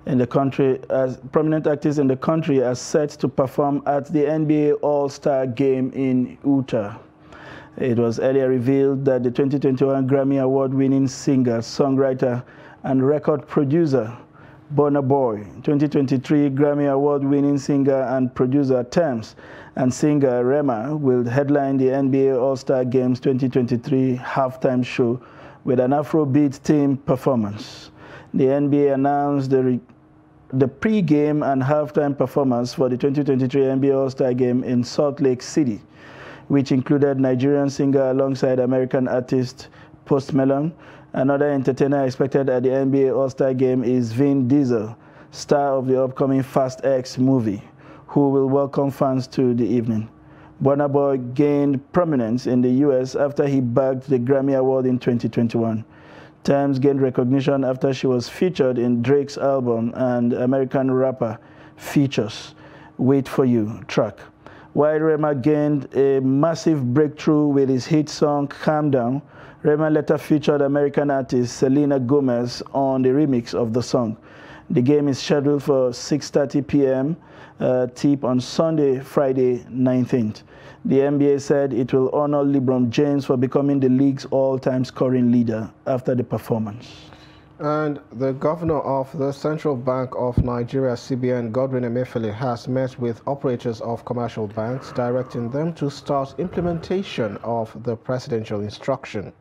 at the NBA All-Star Game in Utah. It was earlier revealed that the 2021 Grammy Award-winning singer, songwriter, and record producer Burna Boy, 2023 Grammy Award-winning singer and producer Thames, and singer Rema will headline the NBA All-Star Games 2023 halftime show with an Afrobeat-themed performance. The NBA announced the pre-game and halftime performance for the 2023 NBA All-Star Game in Salt Lake City, which included Nigerian singer alongside American artist Post Malone. Another entertainer expected at the NBA All-Star Game is Vin Diesel, star of the upcoming Fast X movie, who will welcome fans to the evening. Burna Boy gained prominence in the U.S. after he bagged the Grammy Award in 2021. Thames gained recognition after she was featured in Drake's album and American rapper Features' Wait For You track. While Rema gained a massive breakthrough with his hit song Calm Down, Rema later featured American artist Selena Gomez on the remix of the song. The game is scheduled for 6:30 p.m. tip on Sunday, Friday 19th. The NBA said it will honor LeBron James for becoming the league's all-time scoring leader after the performance. And the governor of the Central Bank of Nigeria, CBN, Godwin Emefiele, has met with operators of commercial banks, directing them to start implementation of the presidential instruction.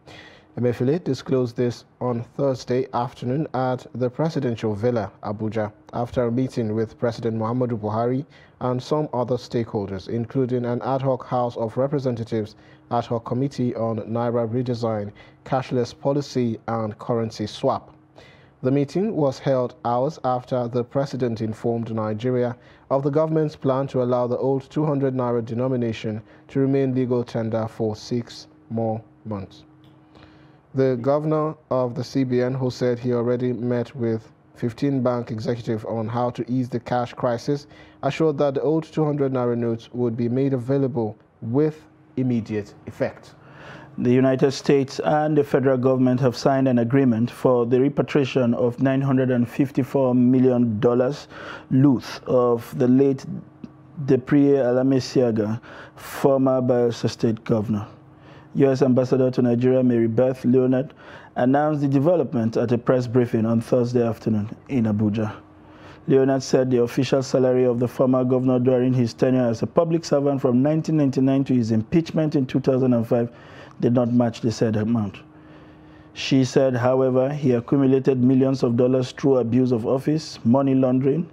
Emefiele disclosed this on Thursday afternoon at the Presidential Villa, Abuja, after a meeting with President Muhammadu Buhari and some other stakeholders, including an ad hoc House of Representatives ad hoc committee on Naira redesign, cashless policy, and currency swap. The meeting was held hours after the president informed Nigeria of the government's plan to allow the old 200 Naira denomination to remain legal tender for 6 more months. The governor of the CBN, who said he already met with 15 bank executives on how to ease the cash crisis, assured that the old 200 Naira notes would be made available with immediate effect. The United States and the federal government have signed an agreement for the repatriation of $954 million loot of the late Daybreak Alamesiaga, former Bayelsa State governor. U.S. Ambassador to Nigeria Mary Beth Leonard announced the development at a press briefing on Thursday afternoon in Abuja. Leonard said the official salary of the former governor during his tenure as a public servant from 1999 to his impeachment in 2005 did not match the said amount. She said, however, he accumulated millions of dollars through abuse of office, money laundering.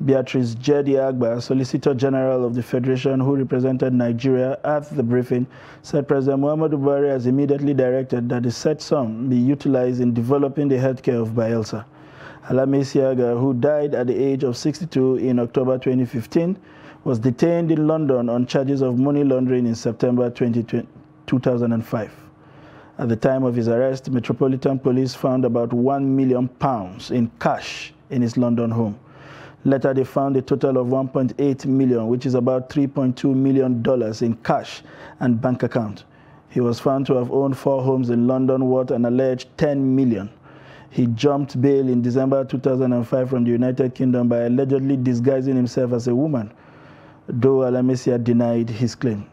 Beatrice Jedi Agba, Solicitor General of the Federation, who represented Nigeria at the briefing, said President Muhammadu Buhari has immediately directed that the said sum be utilized in developing the healthcare of Bayelsa. Alamesiaga, who died at the age of 62 in October 2015, was detained in London on charges of money laundering in September 2005. At the time of his arrest, Metropolitan Police found about £1 million in cash in his London home. Later, they found a total of $1.8 million, which is about $3.2 million in cash and bank account. He was found to have owned 4 homes in London worth an alleged $10 million. He jumped bail in December 2005 from the United Kingdom by allegedly disguising himself as a woman, though Alamesia denied his claim.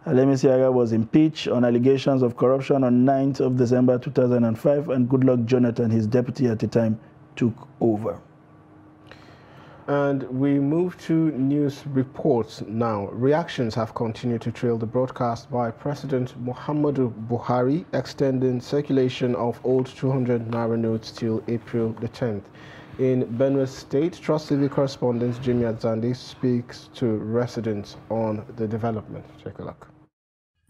Alamesiaga was impeached on allegations of corruption on 9th of December 2005, and Goodluck Jonathan, his deputy at the time, took over. And we move to news reports now. Reactions have continued to trail the broadcast by President Muhammadu Buhari extending circulation of old 200 Naira notes till April the 10th. In Benue State, Trust TV correspondent Jimmy Adzandi speaks to residents on the development. Take a look.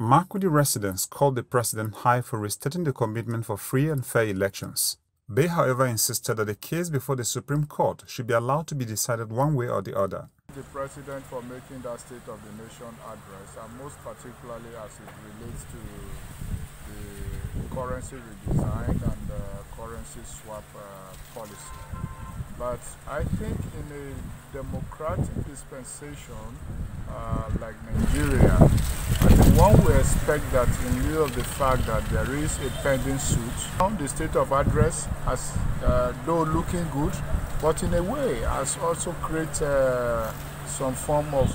Makurdi residents called the president high for restating the commitment for free and fair elections. They, however, insisted that the case before the Supreme Court should be allowed to be decided one way or the other. The president for making that State of the Nation address, and most particularly as it relates to the currency redesign and the currency swap policy. But I think in a democratic dispensation like Nigeria, I think one would expect that in lieu of the fact that there is a pending suit, the state of address has, though looking good, but in a way has also created some form of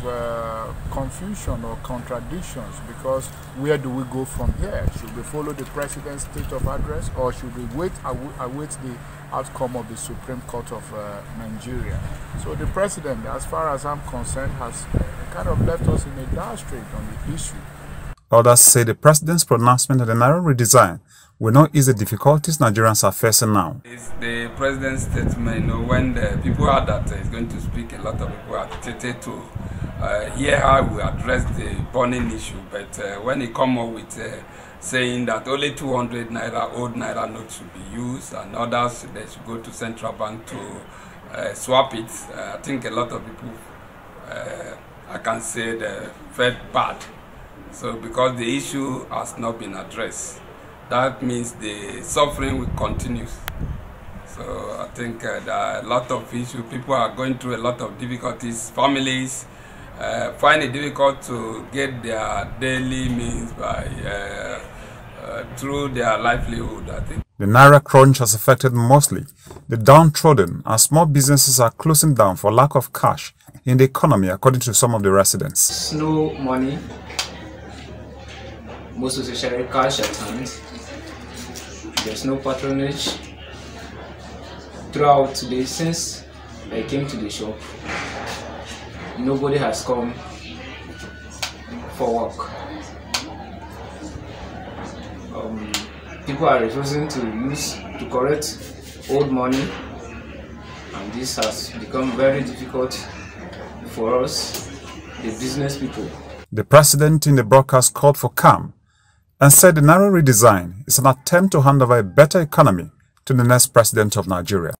confusion or contradictions, because where do we go from here? Should we follow the president's state of address, or should we await the outcome of the Supreme Court of Nigeria? So the president, as far as I'm concerned, has kind of left us in a dark strait on the issue. Others say the president's pronouncement on the Naira redesign will not ease the difficulties Nigerians are facing now. It's the president's statement, when the people heard that he's going to speak, a lot of people are agitated to hear how we address the burning issue. But when he come up with saying that only 200 Naira, old Naira notes should be used, and others, they should go to central bank to swap it, I think a lot of people, I can say, they felt bad. So because the issue has not been addressed, that means the suffering will continue. So I think there are a lot of issues. People are going through a lot of difficulties. Families find it difficult to get their daily means by through their livelihood, I think. The Naira crunch has affected mostly the downtrodden, as small businesses are closing down for lack of cash in the economy, according to some of the residents. No money, most especially cash at hand. There's no patronage. Throughout today, since I came to the shop, nobody has come for work. People are refusing to correct old money, and this has become very difficult for us, the business people. The president in the broadcast called for calm and said the Naira redesign is an attempt to hand over a better economy to the next president of Nigeria.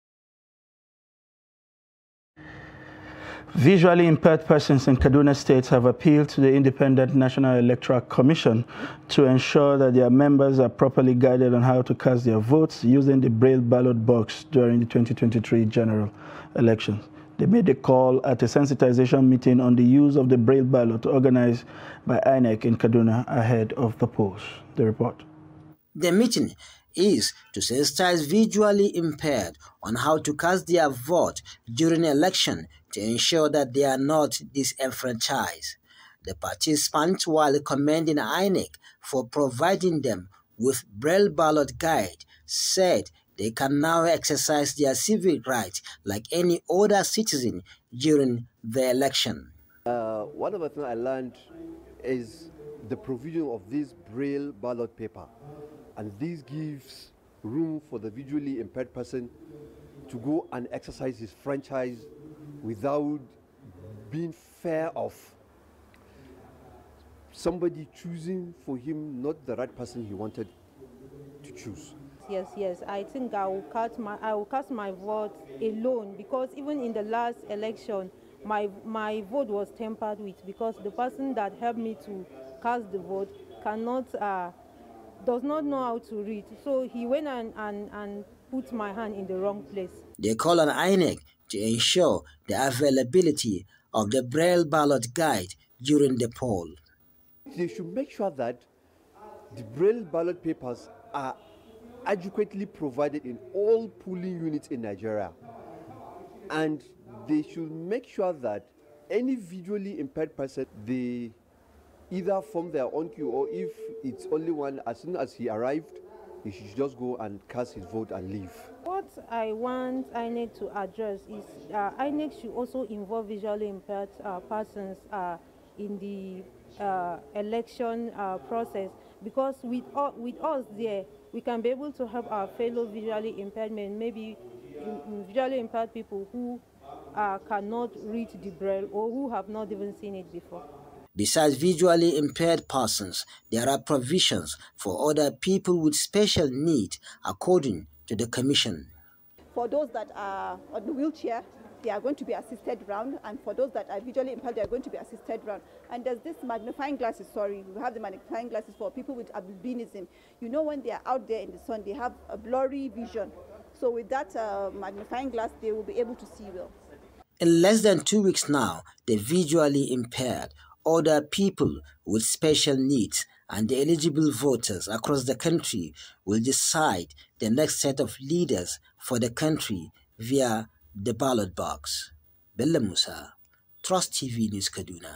Visually impaired persons in Kaduna State have appealed to the Independent National Electoral Commission to ensure that their members are properly guided on how to cast their votes using the Braille ballot box during the 2023 general elections. They made a call at a sensitization meeting on the use of the Braille ballot organized by INEC in Kaduna ahead of the polls. The report. The meeting is to sensitize visually impaired on how to cast their vote during an election to ensure that they are not disenfranchised. The participants, while commending INEC for providing them with Braille ballot guide, said they can now exercise their civic rights like any other citizen during the election. One of the things I learned is the provision of this Braille ballot paper. And this gives room for the visually impaired person to go and exercise his franchise without being fear of somebody choosing for him not the right person he wanted to choose. Yes, I think I will cast my vote alone, because even in the last election, my vote was tampered with, because the person that helped me to cast the vote does not know how to read. So he went and put my hand in the wrong place. They call on INEC to ensure the availability of the Braille ballot guide during the poll. They should make sure that the Braille ballot papers are adequately provided in all polling units in Nigeria. And they should make sure that any visually impaired person, they either form their own queue, or if it's only one, as soon as he arrived, he should just go and cast his vote and leave. What I want INEC to address is INEC should also involve visually impaired persons in the election process, because with us there, we can be able to help our fellow visually impaired men, maybe visually impaired people who cannot read the Braille or who have not even seen it before. Besides visually impaired persons, there are provisions for other people with special needs, according to the Commission. For those that are on the wheelchair, they are going to be assisted round, and for those that are visually impaired, they are going to be assisted round. And there's this magnifying glasses, we have the magnifying glasses for people with albinism. You know, when they are out there in the sun, they have a blurry vision. So with that magnifying glass, they will be able to see well. In less than 2 weeks now, the visually impaired, other people with special needs, and the eligible voters across the country will decide the next set of leaders for the country via the ballot box. Bella Musa, Trust TV News, Kaduna.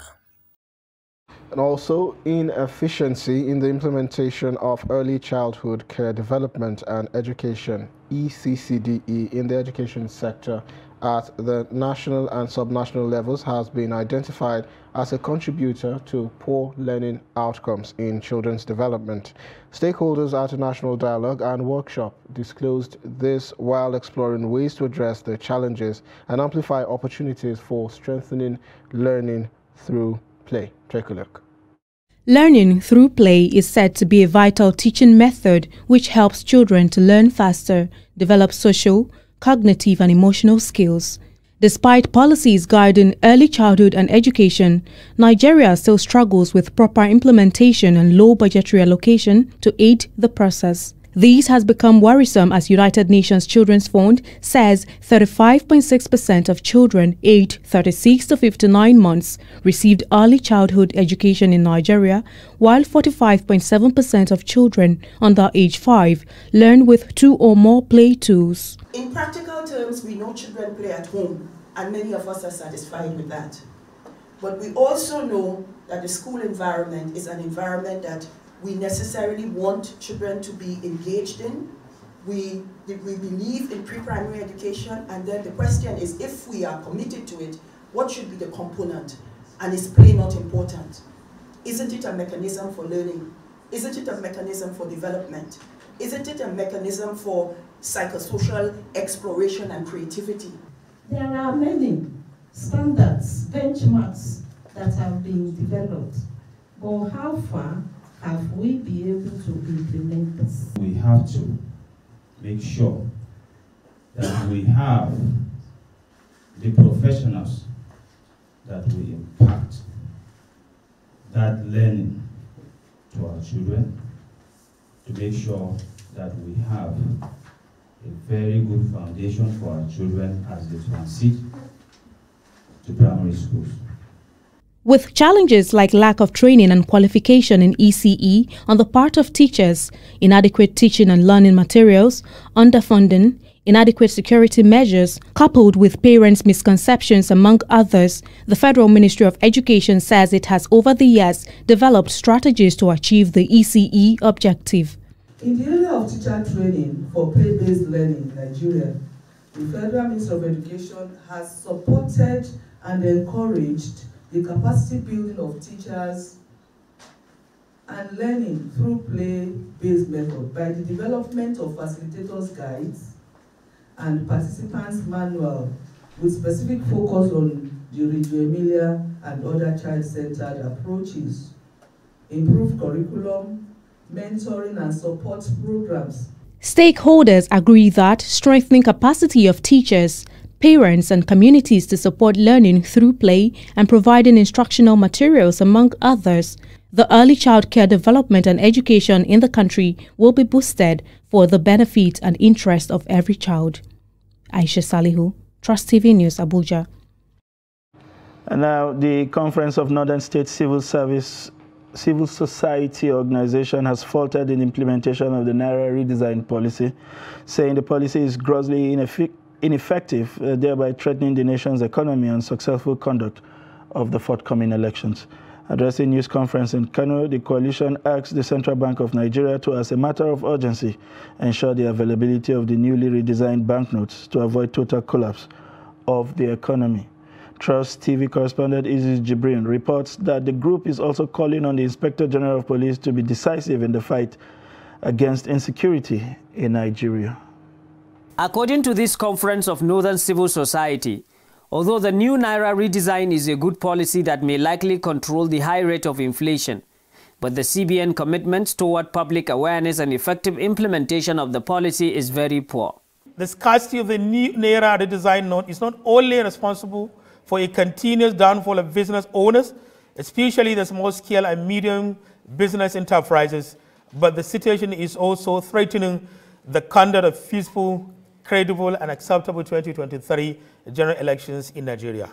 And also inefficiency in the implementation of early childhood care development and education, ECCDE, in the education sector at the national and subnational levels has been identified as a contributor to poor learning outcomes in children's development. Stakeholders at a national dialogue and workshop disclosed this while exploring ways to address the challenges and amplify opportunities for strengthening learning through play. Take a look. Learning through play is said to be a vital teaching method which helps children to learn faster, develop social, cognitive and emotional skills. Despite policies guiding early childhood and education, Nigeria still struggles with proper implementation and low budgetary allocation to aid the process. This has become worrisome as United Nations Children's Fund says 35.6% of children aged 36 to 59 months received early childhood education in Nigeria, while 45.7% of children under age 5 learn with 2 or more play tools. In practical terms, we know children play at home, and many of us are satisfied with that. But we also know that the school environment is an environment that we necessarily want children to be engaged in. We believe in pre-primary education, and then the question is, if we are committed to it, what should be the component? And is play not important? Isn't it a mechanism for learning? Isn't it a mechanism for development? Isn't it a mechanism for psychosocial exploration and creativity? There are many standards, benchmarks that have been developed, but how far have we been able to implement this? We have to make sure that we have the professionals that will impact that learning to our children, to make sure that we have a very good foundation for our children as they transit to primary schools. With challenges like lack of training and qualification in ECE on the part of teachers, inadequate teaching and learning materials, underfunding, inadequate security measures, coupled with parents' misconceptions, among others, the Federal Ministry of Education says it has over the years developed strategies to achieve the ECE objective. In the area of teacher training for play-based learning in Nigeria, the Federal Ministry of Education has supported and encouraged the capacity building of teachers and learning through play-based method by the development of facilitators' guides and participants' manual with specific focus on the Reggio Emilia and other child-centered approaches, improved curriculum, mentoring and support programs. Stakeholders agree that strengthening capacity of teachers, parents and communities to support learning through play and providing instructional materials, among others, the early child care development and education in the country will be boosted for the benefit and interest of every child. Aisha Salihu, Trust TV News, Abuja. And now the Conference of Northern State Civil Society Organization has faltered in implementation of the Naira redesign policy, saying the policy is grossly ineffective, thereby threatening the nation's economy and successful conduct of the forthcoming elections. Addressing news conference in Kano, the coalition asked the Central Bank of Nigeria to, as a matter of urgency, ensure the availability of the newly redesigned banknotes to avoid total collapse of the economy. Trust TV correspondent Isis Jibrin reports that the group is also calling on the Inspector General of Police to be decisive in the fight against insecurity in Nigeria. According to this conference of Northern Civil Society, although the new Naira redesign is a good policy that may likely control the high rate of inflation, but the CBN commitment toward public awareness and effective implementation of the policy is very poor. The scarcity of the new Naira redesign note is not only responsible for a continuous downfall of business owners, especially the small-scale and medium business enterprises, but the situation is also threatening the conduct of peaceful, credible, and acceptable 2023 general elections in Nigeria.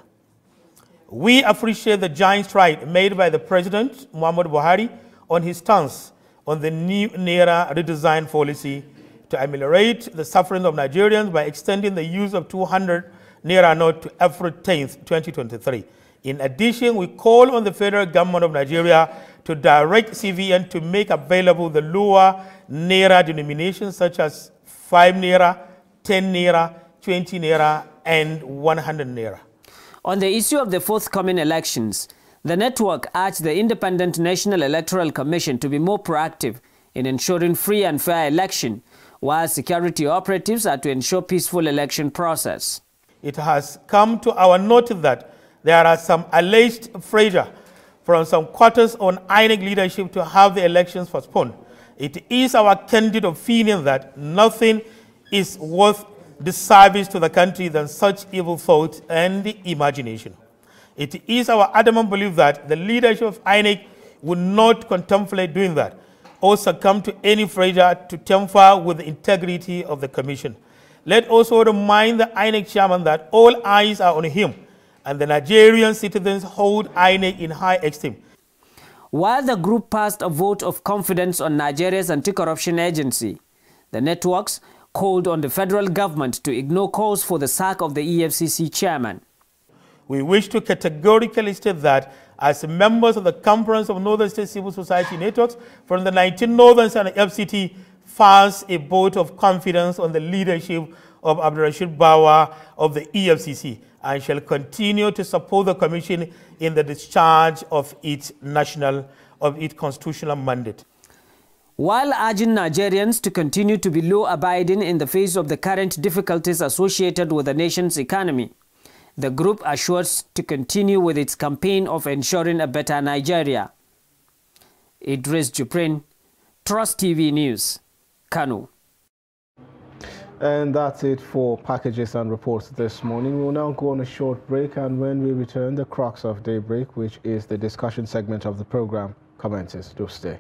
We appreciate the giant stride made by the President, Muhammadu Buhari, on his stance on the new Naira redesign policy to ameliorate the suffering of Nigerians by extending the use of 200 Naira note to April 10th, 2023. In addition, we call on the federal government of Nigeria to direct CBN to make available the lower Naira denominations such as 5 Naira, 10 Naira, 20 Naira, and 100 Naira. On the issue of the forthcoming elections, the network urged the Independent National Electoral Commission to be more proactive in ensuring free and fair election, while security operatives are to ensure peaceful election process. It has come to our notice that there are some alleged pressure from some quarters on INEC leadership to have the elections postponed. It is our candid opinion that nothing is worth the service to the country than such evil thought and imagination. It is our adamant belief that the leadership of INEC would not contemplate doing that or succumb to any pressure to tamper with the integrity of the commission. Let also remind the INEC chairman that all eyes are on him and the Nigerian citizens hold INEC in high esteem. While the group passed a vote of confidence on Nigeria's anti-corruption agency, the networks called on the federal government to ignore calls for the sack of the EFCC chairman. We wish to categorically state that as members of the Conference of Northern State Civil Society Networks from the 19 Northern and FCT passed a vote of confidence on the leadership of Abdurrashid Bawa of the EFCC and shall continue to support the Commission in the discharge of its constitutional mandate. While urging Nigerians to continue to be law-abiding in the face of the current difficulties associated with the nation's economy, the group assures to continue with its campaign of ensuring a better Nigeria. Idris Juprin, Trust TV News, Kano. And that's it for packages and reports this morning. We'll now go on a short break, and when we return, the crux of Daybreak, which is the discussion segment of the program, commences. Do stay.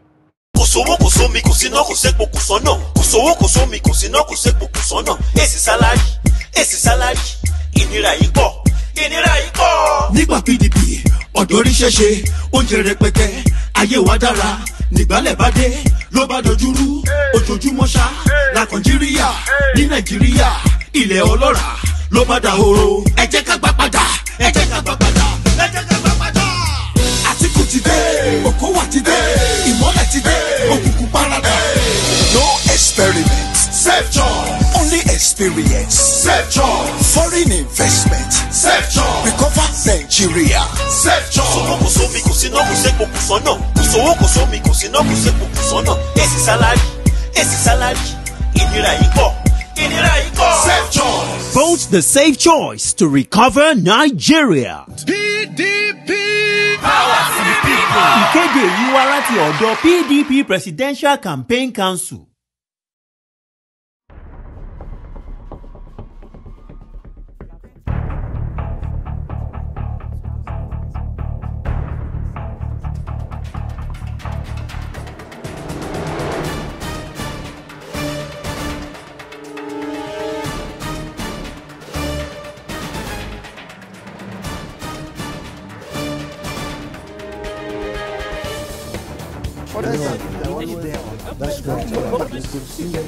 Nígbà PDP ọ̀dọ́ rí ṣẹ́ṣe oúnjẹ rẹpẹtẹ ayé wa dára nígbàlẹ̀ bá dé ló bá dojúrú ojoojúmọ́ ṣá la Nàìjíríà ní Nàìjíríà ilẹ̀ ọlọ́ràá ló bá dahoro ẹ jẹ́ ká gbà padà ẹ jẹ́ ká gbà padà ẹ jẹ́ ká gbà padà. Àtìkù ti dé Okowa ti dé ìmọ́lẹ̀ ti dé òkùnkùn paradà. No experiment, safe choice. Only experience, safe choice. Foreign investment, safe choice. Recover Nigeria, safe choice. Kò sómi kò síná kò sépo kò sọ́nà kò sówó kò sómi kò síná kò sépo kò sọ́nà èsì sálárì ìnira yìí pọ̀. Safe choice. Vote the safe choice to recover Nigeria. PDP. Power to the people. Ìkéde yìí wá láti ọ̀dọ̀ PDP Presidential Campaign Council. That's great. Good to see you.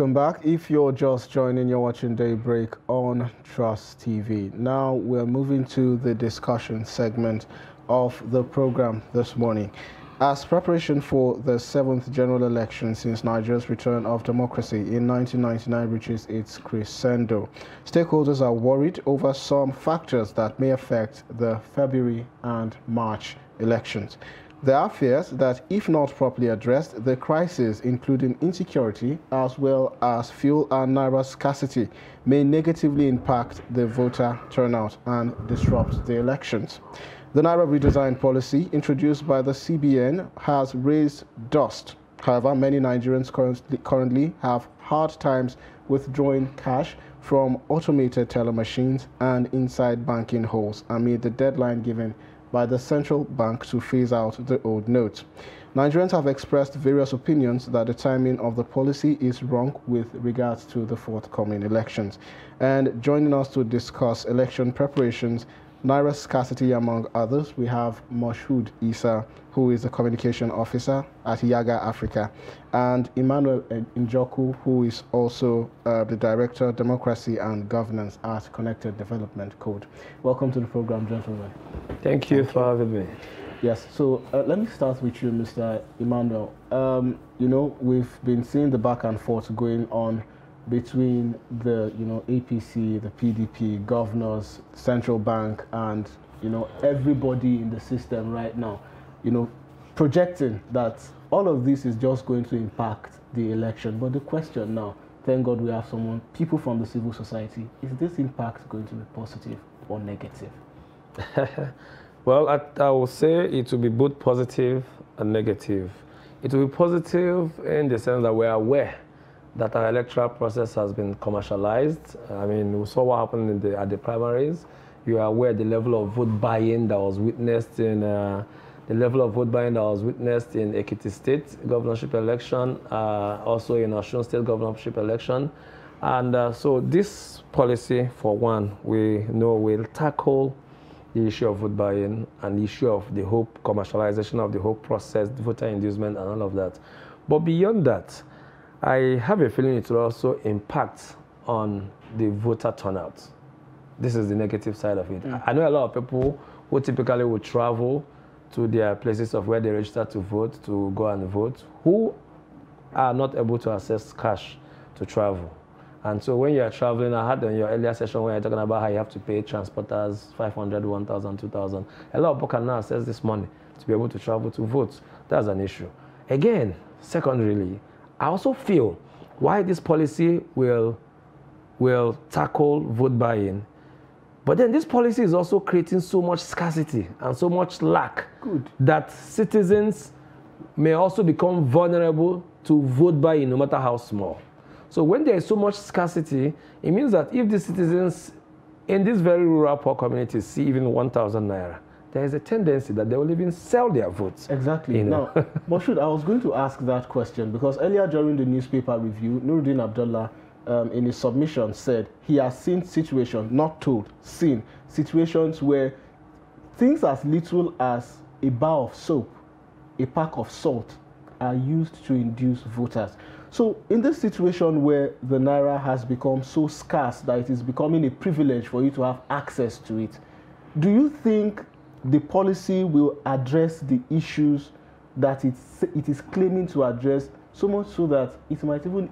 Welcome back. If you're just joining, you're watching Daybreak on Trust TV. Now we're moving to the discussion segment of the program this morning. As preparation for the 7th general election since Nigeria's return of democracy in 1999 reaches its crescendo, stakeholders are worried over some factors that may affect the February and March elections. There are fears that, if not properly addressed, the crisis, including insecurity as well as fuel and naira scarcity, may negatively impact the voter turnout and disrupt the elections. The naira redesign policy introduced by the CBN has raised dust. However, many Nigerians currently have hard times withdrawing cash from automated teller machines and inside banking halls amid the deadline given by the central bank to phase out the old notes. Nigerians have expressed various opinions that the timing of the policy is wrong with regards to the forthcoming elections. And joining us to discuss election preparations, naira scarcity among others, we have Moshood Isa, who is the communication officer at Yaga Africa, and Emmanuel Njoku, who is also the director, democracy and governance at Connected Development Code. Welcome to the program, gentlemen. Thank you for having me. Yes, so let me start with you, Mr. Emmanuel. You know, we've been seeing the back and forth going on between the, APC, the PDP, governors, central bank, and, everybody in the system right now, projecting that all of this is just going to impact the election. But the question now, thank God we have people from the civil society, is this impact going to be positive or negative? Well, I will say it will be both positive and negative. It will be positive in the sense that we are aware that our electoral process has been commercialized. I mean, we saw what happened at the primaries. You are aware the level of vote buying that was witnessed in Ekiti State governorship election, also in Osun State governorship election. And so this policy, for one, we know will tackle the issue of vote buying and the issue of the whole commercialization of the whole process, voter inducement and all of that. But beyond that, I have a feeling it will also impact on the voter turnout. This is the negative side of it. I know a lot of people who typically would travel to their places of where they register to vote, to go and vote, who are not able to access cash to travel. And so when you are traveling, I had in your earlier session when you're talking about how you have to pay transporters 500, 1,000, 2,000. A lot of people can now access this money to be able to travel to vote. That's an issue. Again, secondarily, I also feel why this policy will tackle vote buying. But then this policy is also creating so much scarcity and so much lack that citizens may also become vulnerable to vote buying, no matter how small. So when there is so much scarcity, it means that if the citizens in these very rural poor communities see even 1,000 naira, there is a tendency that they will even sell their votes. Exactly. Now, Moshood, I was going to ask that question because earlier during the newspaper review, Nuruddin Abdullah in his submission said he has seen situations, not told, seen situations where things as little as a bar of soap, a pack of salt are used to induce voters. So in this situation where the naira has become so scarce that it is becoming a privilege for you to have access to it, do you think the policy will address the issues that it is claiming to address, so much so that it might even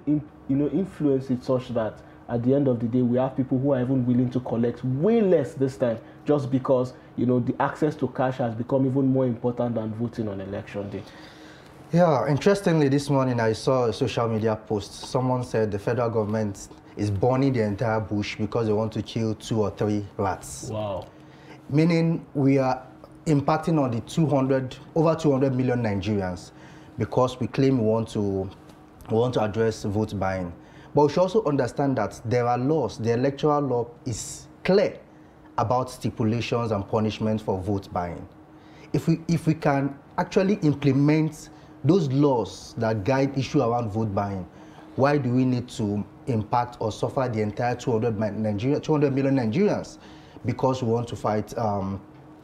influence it such that at the end of the day we have people who are even willing to collect way less this time just because the access to cash has become even more important than voting on election day? Yeah, interestingly, this morning I saw a social media post. Someone said the federal government is burning the entire bush because they want to kill 2 or 3 rats. Wow. Meaning we are impacting on the over 200 million Nigerians because we claim we want to address vote buying. But we should also understand that there are laws. The electoral law is clear about stipulations and punishments for vote buying. If we can actually implement those laws that guide issue around vote buying, why do we need to impact or suffer the entire 200 million Nigerians because we want to fight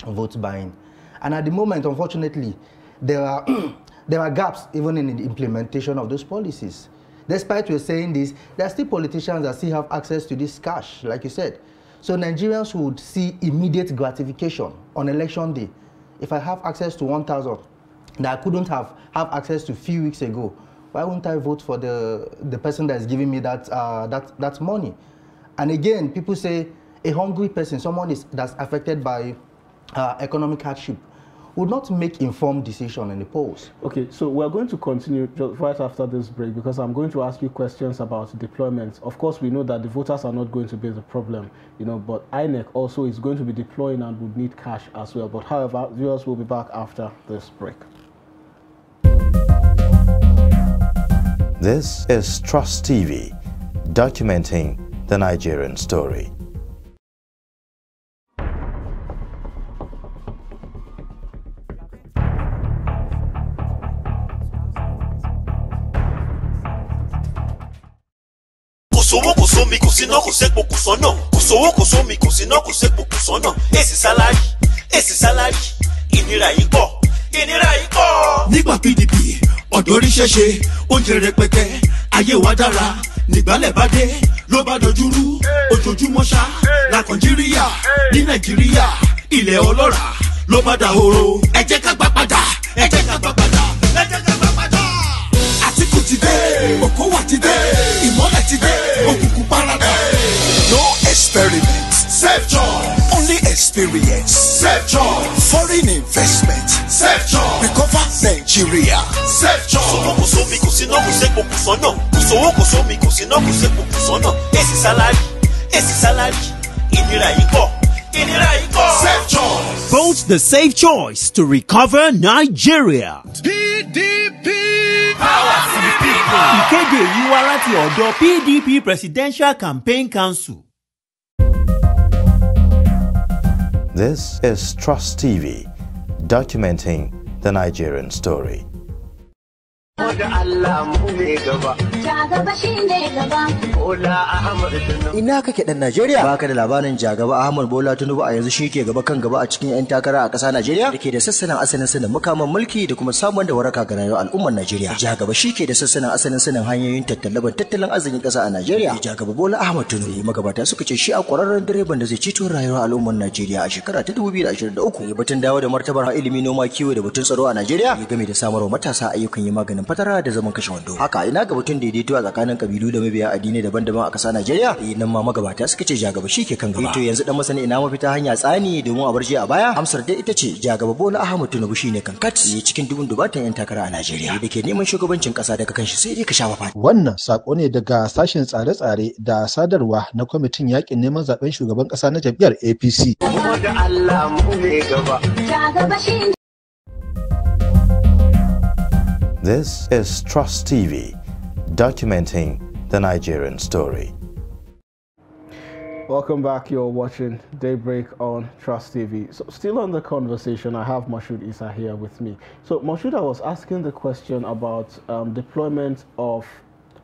vote buying? And at the moment, unfortunately, there are gaps even in the implementation of those policies. Despite we're saying this, there are still politicians that still have access to this cash, like you said. So Nigerians would see immediate gratification on election day. If I have access to 1,000 that I couldn't have access to a few weeks ago, why wouldn't I vote for the person that is giving me that money? And again, people say a hungry person, someone that's affected by economic hardship, would not make informed decision in the polls. Okay, so we're going to continue right after this break because I'm going to ask you questions about deployment. Of course, we know that the voters are not going to be the problem, but INEC also is going to be deploying and would need cash as well. But however, viewers will be back after this break. This is Trust TV, documenting the Nigerian story. Nígbà PDP ọ̀dọ́ ríṣẹ́ ṣe oúnjẹ rẹpẹtẹ ayé wa dára nígbàlẹ̀ bá dé ló bá dojúrú ojoojúmọ́ ṣá la Nàìjíríà ní Nàìjíríà ilẹ̀ ọlọ́ràá ló bá dahoro ẹ jẹ́ ká gbà padà ẹ jẹ́ ká gbà padà ẹ jẹ́ ká gbà padà. Àtìkù ti dé Okowa ti dé ìmọ́lẹ̀ ti dé òkùnkùn paradà. No experiment, safe choice. Only experience, safe choice. Foreign investment, safe choice. Recover Nigeria, safe choice. Kò sómi kò síná kò sépo kò sọ́nà. Kò sówó kò sómi kò síná kò sépo kò sọ́nà. Èsì sálárì, ìnira yìí pọ̀. Safe choice. Vote the safe choice to recover Nigeria. PDP. Power to the people. Ìkéde yìí wá láti ọ̀dọ̀ PDP Presidential Campaign Council. This is Trust TV, documenting the Nigerian story. Ina kake dan Najeriya? Baka da labarin Jagaba Ahmad Bola Tinubu a yanzu shi ke gaba kan gaba a cikin 'yan takara a ƙasa Najeriya da ke da sassanin asalin sanin mukaman mulki da kuma samun da waraka ga rayuwar al'ummar Najeriya. Jagaba shi ke da sassanin asalin sanin hanyoyin tattalin arzikin ƙasa a Najeriya. Jagaba Bola Ahmad Tinubu magabata suka ce shi a ƙwararren direban da zai ceto rayuwar al'ummar Najeriya a shekara ta 2023. Ya batun dawo da martabar ilimi, noma, kiwo da batun tsaro a Najeriya. Ya game da samarwa matasa ayyukan yi maganin fatara da zaman kashe wando. Haka ina ga batun daidaito a tsakanin kabilu da mabiya addinai daban-daban a ƙasa Najeriya. Nan ma magabata suka ce Jagaba shi ke kan gaba. To yanzu dan masani ina mafita hanya tsani domin a barje a baya? Amsar dai ita ce Jagaba Bola Ahmad Tinubu shine kankat cikin dubun dubatan 'yan takara a Najeriya da ke neman shugabancin ƙasa daga kanshi sai dai ka sha wafa. Wannan sako ne daga sashen tsare-tsare da sadarwa na kwamitin yakin neman zaben shugaban ƙasa na jam'iyyar APC. This is Trust TV, documenting the Nigerian story. Welcome back. You're watching Daybreak on Trust TV. So still on the conversation, I have Moshood Issa here with me. So Moshood, I was asking the question about deployment of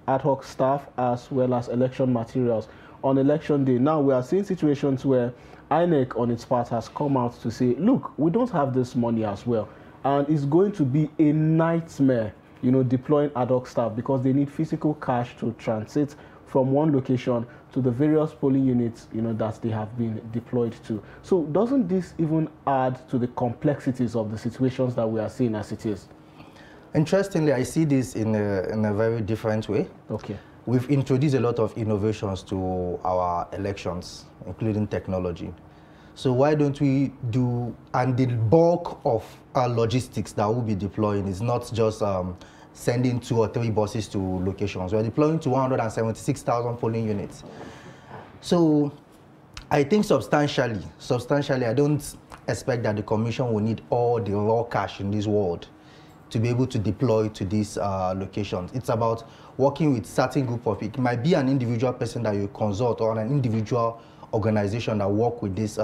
ad hoc staff as well as election materials on election day. Now we are seeing situations where INEC on its part has come out to say, look, we don't have this money as well. And it's going to be a nightmare, deploying ad hoc staff because they need physical cash to transit from one location to the various polling units, that they have been deployed to. So doesn't this even add to the complexities of the situations that we are seeing as it is? Interestingly, I see this in a very different way. Okay. We've introduced a lot of innovations to our elections, including technology. So why don't we do, and the bulk of our logistics that we'll be deploying is not just sending 2 or 3 buses to locations. We're deploying to 176,000 polling units. So I think substantially, I don't expect that the commission will need all the raw cash in this world to be able to deploy to these locations. It's about working with certain group of people. It might be an individual person that you consult or an individual organization that work with these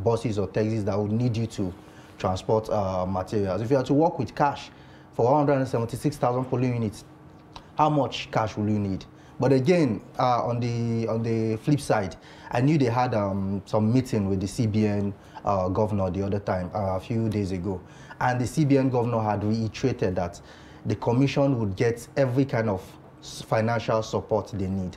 buses or taxis that would need you to transport materials. If you are to work with cash for 176,000 polling units, how much cash will you need? But again, on the flip side, I knew they had some meeting with the CBN governor the other time, a few days ago. And the CBN governor had reiterated that the commission would get every kind of financial support they need.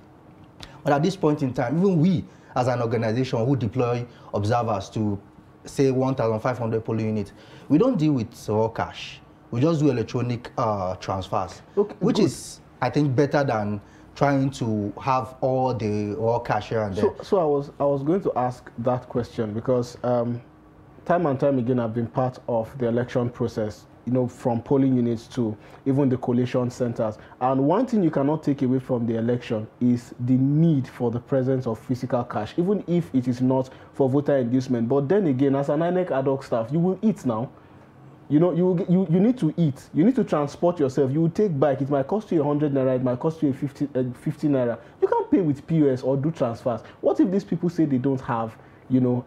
But at this point in time, even we, as an organization who deploy observers to, say, 1,500 polling units, we don't deal with raw cash. We just do electronic transfers, which is, I think, better than trying to have all the raw cash here and there. So I was going to ask that question because time and time again I've been part of the election process, you know, from polling units to even the collation centers. And one thing you cannot take away from the election is the need for the presence of physical cash, even if it is not for voter inducement. But then again, as an INEC ad hoc staff, you will eat now. You know, you need to eat. You need to transport yourself. You will take bike. It might cost you 100 naira. It might cost you 50 naira. You can't pay with POS or do transfers. What if these people say they don't have, you know,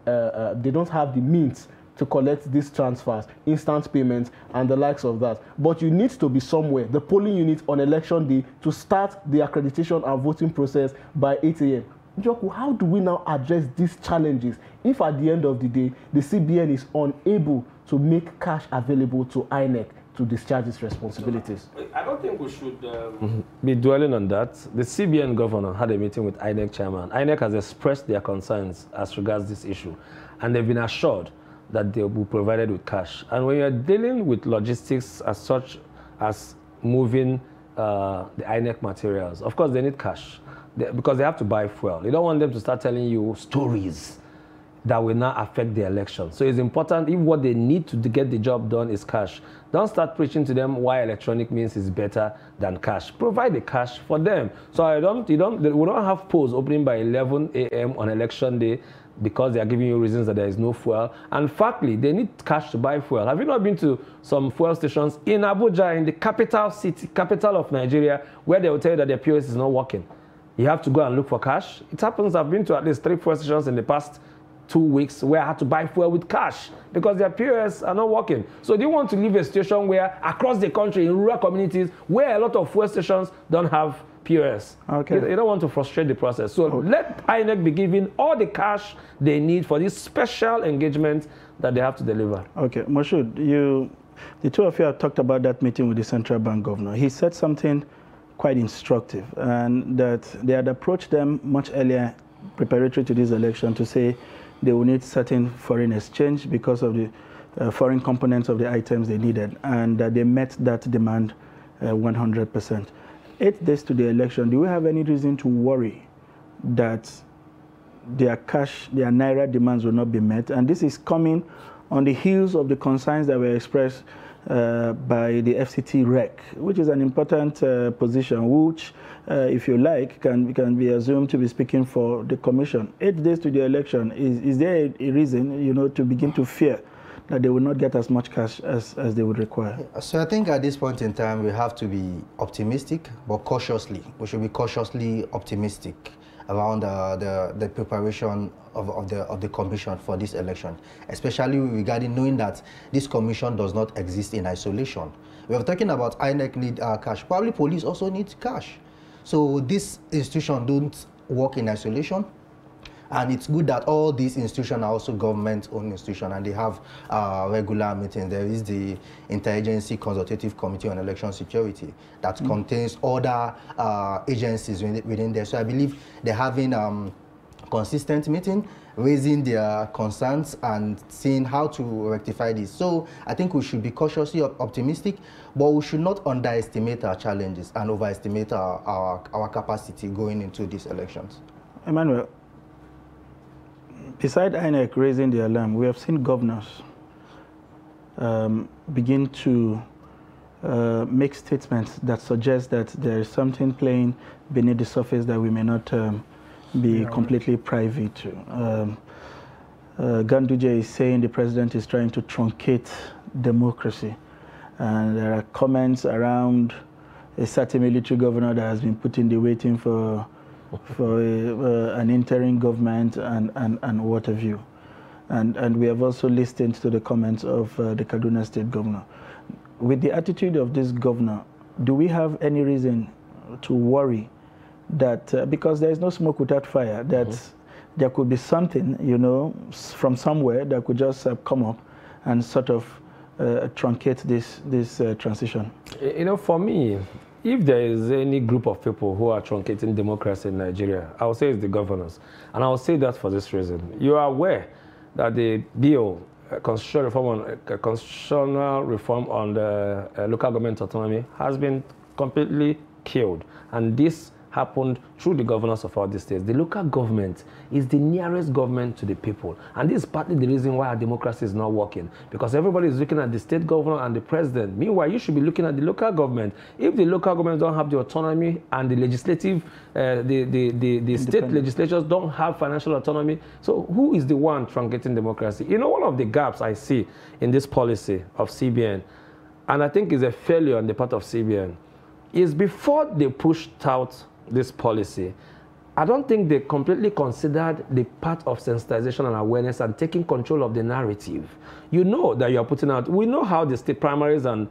they don't have the means to collect these transfers, instant payments, and the likes of that? But you need to be somewhere, the polling unit on election day, to start the accreditation and voting process by 8 a.m. Njoku, how do we now address these challenges if at the end of the day, the CBN is unable to make cash available to INEC to discharge its responsibilities? I don't think we should be dwelling on that. The CBN governor had a meeting with INEC chairman. INEC has expressed their concerns as regards this issue, and they've been assured that they will be provided with cash. And when you're dealing with logistics as such as moving the INEC materials, of course they need cash because they have to buy fuel. You don't want them to start telling you stories that will not affect the election. So it's important, if what they need to get the job done is cash, don't start preaching to them why electronic means is better than cash. Provide the cash for them. So we don't have polls opening by 11 a.m. on election day because they are giving you reasons that there is no fuel. And factly, they need cash to buy fuel. Have you not been to some fuel stations in Abuja, in the capital city, capital of Nigeria, where they will tell you that their POS is not working? You have to go and look for cash. It happens, I've been to at least 3 fuel stations in the past 2 weeks where I had to buy fuel with cash because their POS are not working. So do you want to leave a situation where across the country in rural communities where a lot of fuel stations don't have POS? Okay. You don't want to frustrate the process. So let INEC be given all the cash they need for this special engagement that they have to deliver. Okay, Moshood, the two of you have talked about that meeting with the central bank governor. He said something quite instructive, and that they had approached them much earlier preparatory to this election to say they will need certain foreign exchange because of the foreign components of the items they needed, and they met that demand 100%. 8 days to the election, do we have any reason to worry that their naira demands will not be met? And this is coming on the heels of the concerns that were expressed by the FCT REC, which is an important position, which, if you like, can be assumed to be speaking for the commission. 8 days to the election, is there a reason, you know, to begin to fear that they will not get as much cash as they would require? So I think at this point in time, we have to be optimistic, but cautiously. We should be cautiously optimistic around the preparation of the commission for this election, especially regarding knowing that this commission does not exist in isolation. We are talking about INEC need cash. Probably police also need cash. So this institution don't work in isolation. And it's good that all these institutions are also government-owned institutions, and they have regular meetings. There is the Interagency Consultative Committee on Election Security that contains other agencies within there. So I believe they're having consistent meeting, raising their concerns and seeing how to rectify this. So I think we should be cautiously optimistic, but we should not underestimate our challenges and overestimate our capacity going into these elections. Emmanuel, beside INEC raising the alarm, we have seen governors begin to make statements that suggest that there is something playing beneath the surface that we may not be completely privy to. Ganduje is saying the president is trying to truncate democracy. And there are comments around a certain military governor that has been put in the waiting for an interim government and what have you. And we have also listened to the comments of the Kaduna State governor. With the attitude of this governor, do we have any reason to worry that, because there is no smoke without fire, that there could be something, you know, from somewhere that could just come up and sort of truncate this transition? You know, for me, if there is any group of people who are truncating democracy in Nigeria, I would say it's the governors. And I will say that for this reason. You are aware that the bill, constitutional reform on the local government autonomy, has been completely killed. And this happened through the governors of all the states. The local government is the nearest government to the people. And this is partly the reason why our democracy is not working. Because everybody is looking at the state governor and the president. Meanwhile, you should be looking at the local government. If the local governments don't have the autonomy and the legislative, the state legislatures don't have financial autonomy, so who is the one truncating democracy? You know, one of the gaps I see in this policy of CBN, and I think is a failure on the part of CBN, is before they pushed out this policy, I don't think they completely considered the part of sensitization and awareness and taking control of the narrative. You know that you are putting out, we know how the state primaries and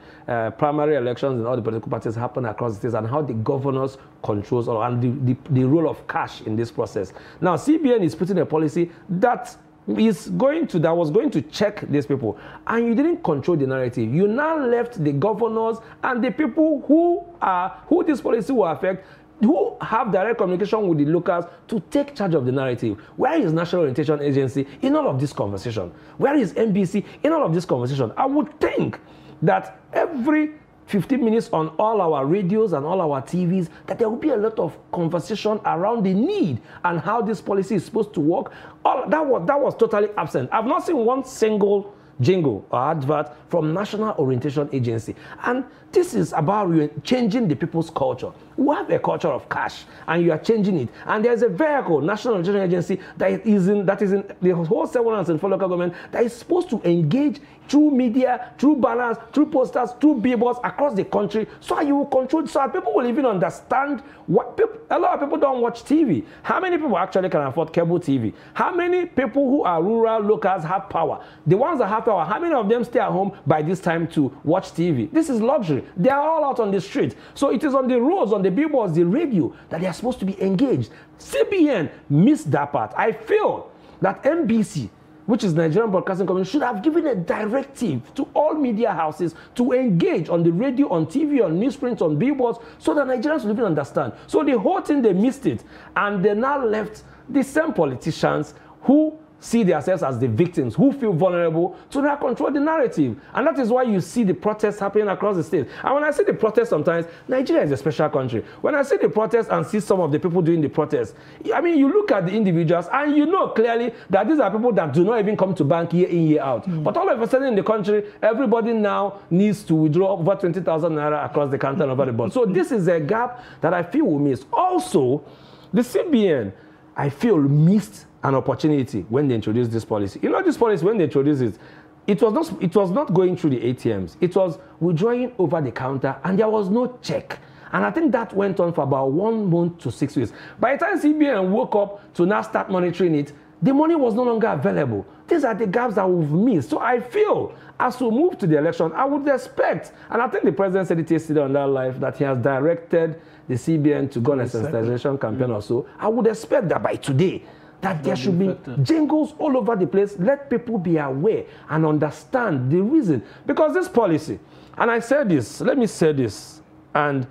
primary elections in all the political parties happen across the states and how the governors controls all, and the role of cash in this process. Now, CBN is putting a policy that was going to check these people, and you didn't control the narrative. You now left the governors and the people who this policy will affect, who have direct communication with the locals, to take charge of the narrative. Where is National Orientation Agency in all of this conversation? Where is NBC in all of this conversation? I would think that every 15 minutes on all our radios and all our TVs, that there will be a lot of conversation around the need and how this policy is supposed to work. That was totally absent. I've not seen one single jingle or advert from National Orientation Agency. And this is about changing the people's culture. We have a culture of cash, and you are changing it. And there's a vehicle, National Orientation Agency, that is in the whole 704 local government, that is supposed to engage through media, through banners, through posters, through billboards across the country, so you will control, so people will even understand what people. A lot of people don't watch TV. How many people actually can afford cable TV? How many people who are rural locals have power? The ones that have power, how many of them stay at home by this time to watch TV? This is luxury. They are all out on the street. So it is on the roads, on the billboards, the radio, that they are supposed to be engaged. CBN missed that part. I feel that NBC, which is Nigerian Broadcasting Company, should have given a directive to all media houses to engage on the radio, on TV, on newsprint, on billboards, so that Nigerians will even understand. So the whole thing, they missed it. And they now left the same politicians who see themselves as the victims, who feel vulnerable, to now control the narrative. And that is why you see the protests happening across the state. And when I see the protests sometimes, Nigeria is a special country. When I see the protests and see some of the people doing the protests, I mean, you look at the individuals and you know clearly that these are people that do not even come to bank year in, year out. But all of a sudden in the country, everybody now needs to withdraw over 20,000 naira across the counter and over the board. So this is a gap that I feel we miss. Also, the CBN, I feel, missed an opportunity when they introduced this policy. You know, this policy, when they introduced it, it was not going through the ATMs. It was withdrawing over the counter, and there was no check. And I think that went on for about 1 month to 6 weeks. By the time CBN woke up to now start monitoring it, the money was no longer available. These are the gaps that we've missed. So I feel, as we move to the election, I would expect, and I think the president said it yesterday on that live, that he has directed the CBN to go on a sensitization campaign or so. I would expect that by today, that there should be jingles all over the place. Let people be aware and understand the reason. Because this policy, and I said this, let me say this, and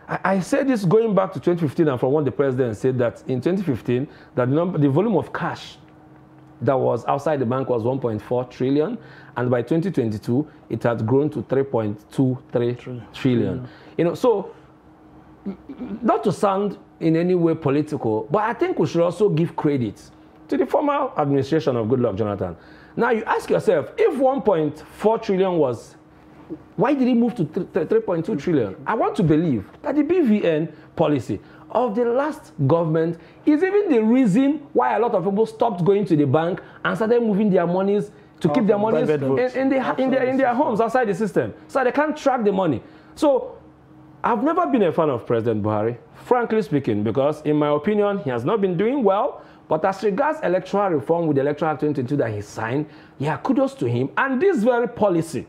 I said this going back to 2015, and from what the president said, that in 2015, that the volume of cash that was outside the bank was 1.4 trillion, and by 2022, it had grown to 3.23 trillion. You know, so not to sound in any way political, but I think we should also give credit to the former administration of Goodluck Jonathan. Now you ask yourself, if 1.4 trillion was, why did it move to 3.2 trillion? I want to believe that the BVN policy of the last government is even the reason why a lot of people stopped going to the bank and started moving their monies to keep their monies in their homes outside the system, so they can't track the money. So I've never been a fan of President Buhari, frankly speaking, because in my opinion, he has not been doing well. But as regards electoral reform with the Electoral Act 2022 that he signed, yeah, kudos to him. And this very policy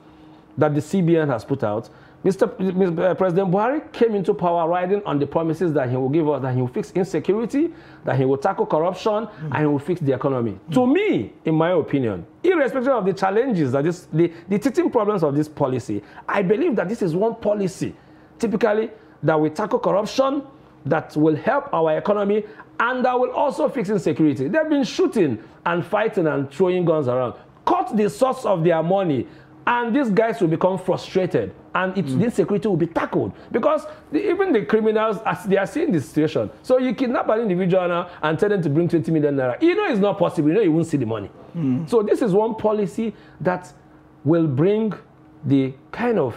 that the CBN has put out, President Buhari came into power riding on the promises that he will give us, that he will fix insecurity, that he will tackle corruption, and he will fix the economy. To me, in my opinion, irrespective of the challenges, that the teething problems of this policy, I believe that this is one policy typically that will tackle corruption, that will help our economy, and that will also fix insecurity. They've been shooting and fighting and throwing guns around. Cut the source of their money, and these guys will become frustrated, and the insecurity will be tackled. Because even the criminals, as they are seeing the situation. So you kidnap an individual now and tell them to bring 20 million naira. You know it's not possible. You know you won't see the money. So this is one policy that will bring the kind of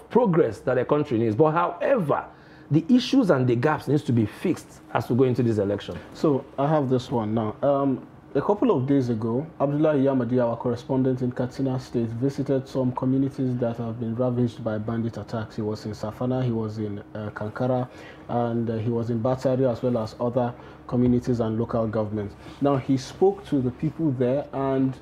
progress that a country needs. But however, the issues and the gaps needs to be fixed as we go into this election. So I have this one now. A couple of days ago, Abdullah Yamadi, our correspondent in Katsina State, visited some communities that have been ravaged by bandit attacks. He was in Safana, he was in Kankara, and he was in Batari, as well as other communities and local governments. Now, he spoke to the people there, and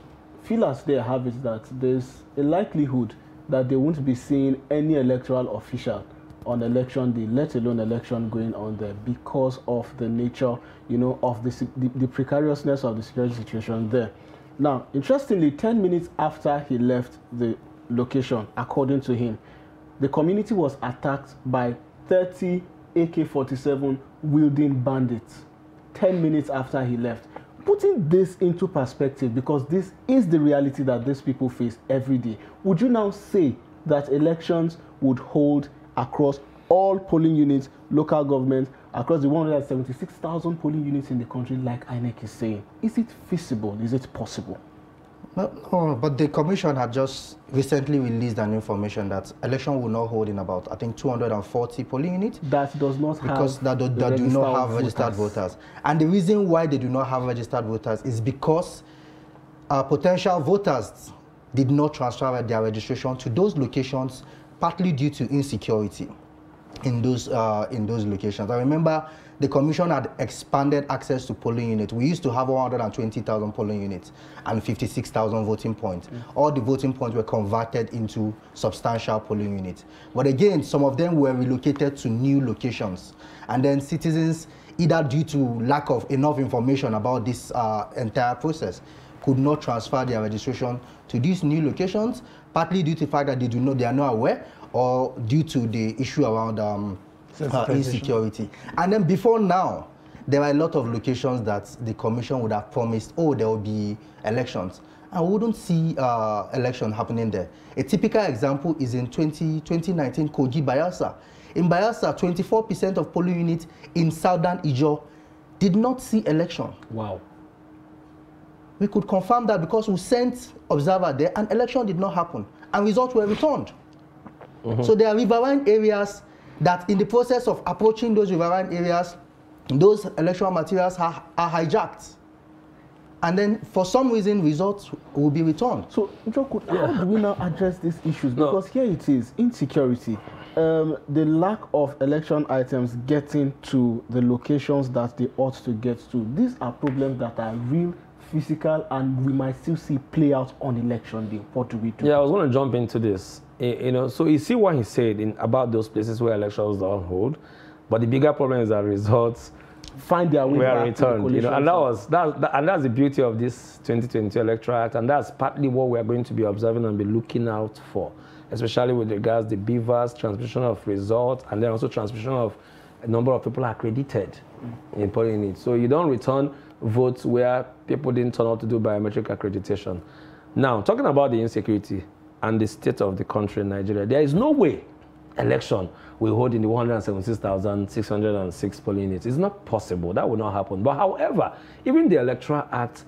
feel as they have it that there's a likelihood that they won't be seeing any electoral official on election day, let alone election going on there, because of the nature, you know, of the precariousness of the security situation there. Now, interestingly, 10 minutes after he left the location, according to him, the community was attacked by 30 AK-47 wielding bandits. 10 minutes after he left. Putting this into perspective, because this is the reality that these people face every day, would you now say that elections would hold across all polling units, local governments, across the 176,000 polling units in the country, like INEC is saying? Is it feasible? Is it possible? No, but the commission had just recently released an information that election will not hold in about, I think, 240 polling units. That does not because have that do not have registered voters. And the reason why they do not have registered voters is because potential voters did not transfer their registration to those locations, partly due to insecurity in those locations. I remember the commission had expanded access to polling units. We used to have 120,000 polling units and 56,000 voting points. All the voting points were converted into substantial polling units. But again, some of them were relocated to new locations. And then citizens, either due to lack of enough information about this entire process, could not transfer their registration to these new locations, partly due to the fact that they are not aware, or due to the issue around insecurity. And then before now, there are a lot of locations that the commission would have promised, oh, there will be elections. And we wouldn't see election happening there. A typical example is in 2019 Kogi, Bayelsa. In Bayelsa, 24% of polling units in southern Ijo did not see election. Wow. We could confirm that because we sent observer there and election did not happen and results were returned. So there are riverine areas that in the process of approaching those riverine areas, those electoral materials are hijacked. And then for some reason, results will be returned. So, Njoku, how do we now address these issues? Because here it is, insecurity, the lack of election items getting to the locations that they ought to get to. These are problems that are real, physical, and we might still see play out on election day. What do we do? Yeah, I was going to jump into this. You know, so you see what he said about those places where elections don't hold, but the bigger problem is that results find their way back returned. You know, and that's the beauty of this 2022 Electoral Act, and that's partly what we are going to be observing and be looking out for, especially with regards to the beavers, transmission of results, and then also transmission of a number of people accredited in polling units. So you don't return votes where people didn't turn out to do biometric accreditation. Now, talking about the insecurity and the state of the country in Nigeria, there is no way election will hold in the 176,606 polling units. It's not possible. That will not happen. But however, even the Electoral Act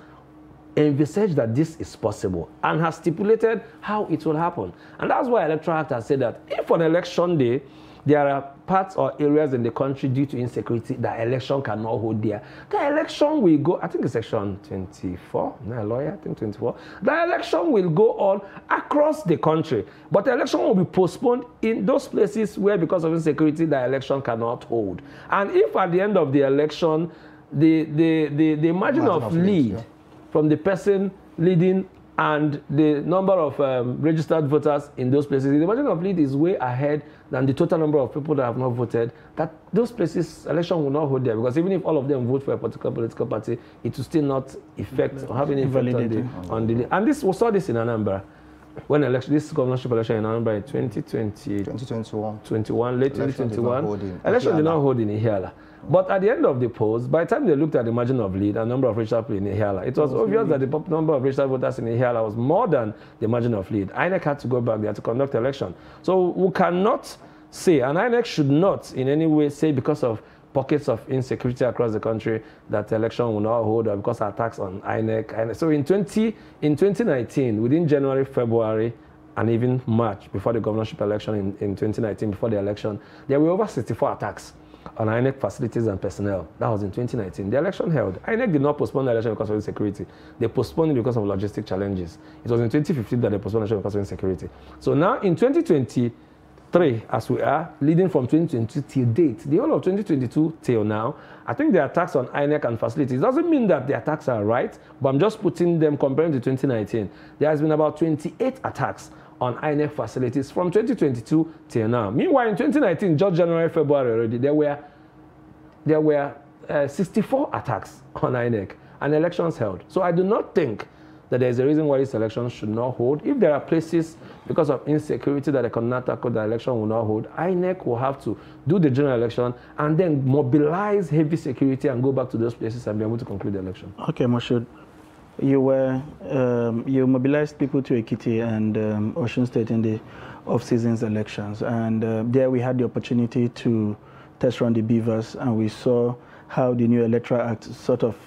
envisaged that this is possible and has stipulated how it will happen. And that's why Electoral Act has said that if on election day, there are parts or areas in the country due to insecurity that election cannot hold there, the election will go, I think it's section 24, no, lawyer, I think 24. The election will go on across the country, but the election will be postponed in those places where, because of insecurity, the election cannot hold. And if at the end of the election, the margin of lead from the person leading and the number of registered voters in those places, the margin of lead is way ahead than the total number of people that have not voted, that those places, election will not hold there, because even if all of them vote for a particular political party, it will still not affect or have any effect on the. And we saw this in Anambra. when this governorship election in November in 2021, late 2021, election did not hold in Ihiala. But at the end of the polls, by the time they looked at the margin of lead and number of registered people in Ihiala, it was obvious that the number of registered voters in Ihiala was more than the margin of lead. INEC had to go back there to conduct election. So we cannot say, and INEC should not in any way say because of pockets of insecurity across the country that the election will not hold or because of attacks on INEC. So in 2019, within January, February, and even March, before the governorship election in 2019, before the election, there were over 64 attacks on INEC facilities and personnel. That was in 2019. The election held. INEC did not postpone the election because of insecurity. They postponed it because of logistic challenges. It was in 2015 that they postponed the election because of insecurity. So now in 2023, as we are, leading from 2022 till date, the whole of 2022 till now, I think the attacks on INEC and facilities doesn't mean that the attacks are right, but I'm just putting them comparing to 2019. There has been about 28 attacks on INEC facilities from 2022 till now. Meanwhile, in 2019, just January, February already, there were 64 attacks on INEC and elections held. So I do not think that there is a reason why this election should not hold. If there are places because of insecurity that they cannot tackle, the election will not hold, INEC will have to do the general election and then mobilize heavy security and go back to those places and be able to conclude the election. Okay, Moshood. You mobilized people to Ekiti and Osun State in the off-seasons elections, and there we had the opportunity to test run the beavers, and we saw how the new Electoral Act sort of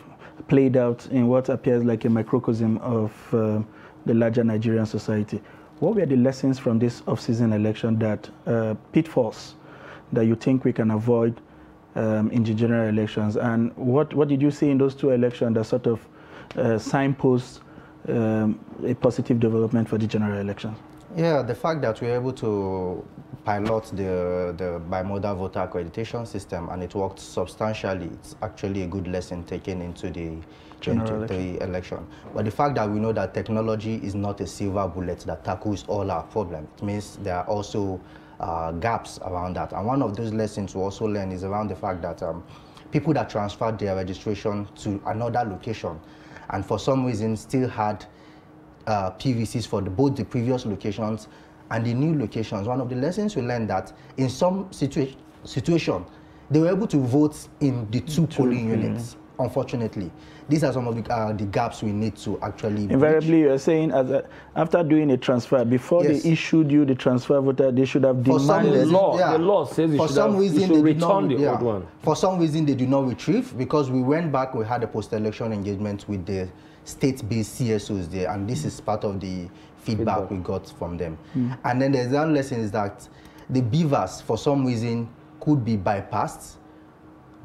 played out in what appears like a microcosm of the larger Nigerian society. What were the lessons from this off-season election that pitfalls that you think we can avoid in the general elections, and what did you see in those two elections that sort of signposts a positive development for the general elections? Yeah, the fact that we're able to pilot the bimodal voter accreditation system and it worked substantially, it's actually a good lesson taken into the 2023 election. But the fact that we know that technology is not a silver bullet that tackles all our problems, it means there are also gaps around that. And one of those lessons we also learn is around the fact that people that transferred their registration to another location and for some reason still had PVCs for both the previous locations and the new locations. One of the lessons we learned that in some situation, they were able to vote in the two polling units, unfortunately. These are some of the gaps we need to actually invariably, you're saying after doing a transfer, before they issued you the transfer voter, they should have demanded. The law says you should return the old one. For some reason, they do not retrieve because we went back, we had a post-election engagement with the state-based CSOs there, and this is part of the feedback we got from them. And then there's another lesson is that the beavers, for some reason, could be bypassed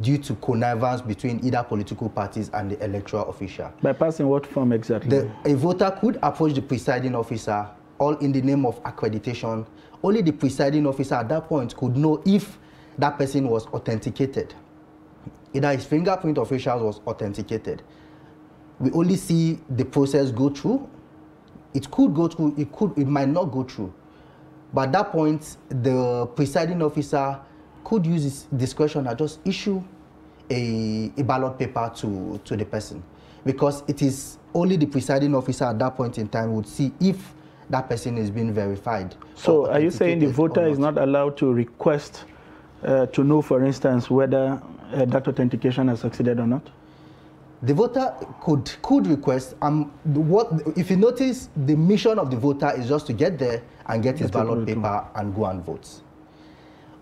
due to connivance between either political parties and the electoral official. Bypassing what form exactly? A voter could approach the presiding officer, all in the name of accreditation. Only the presiding officer at that point could know if that person was authenticated. Either his fingerprint official was authenticated. We only see the process go through. It could go through, it might not go through. But at that point, the presiding officer could use his discretion and just issue a ballot paper to the person. Because it is only the presiding officer at that point in time would see if that person is being verified. So are you saying the voter is not allowed to request to know, for instance, whether that authentication has succeeded or not? The voter could request, if you notice, the mission of the voter is just to get there and get his ballot paper and go and vote.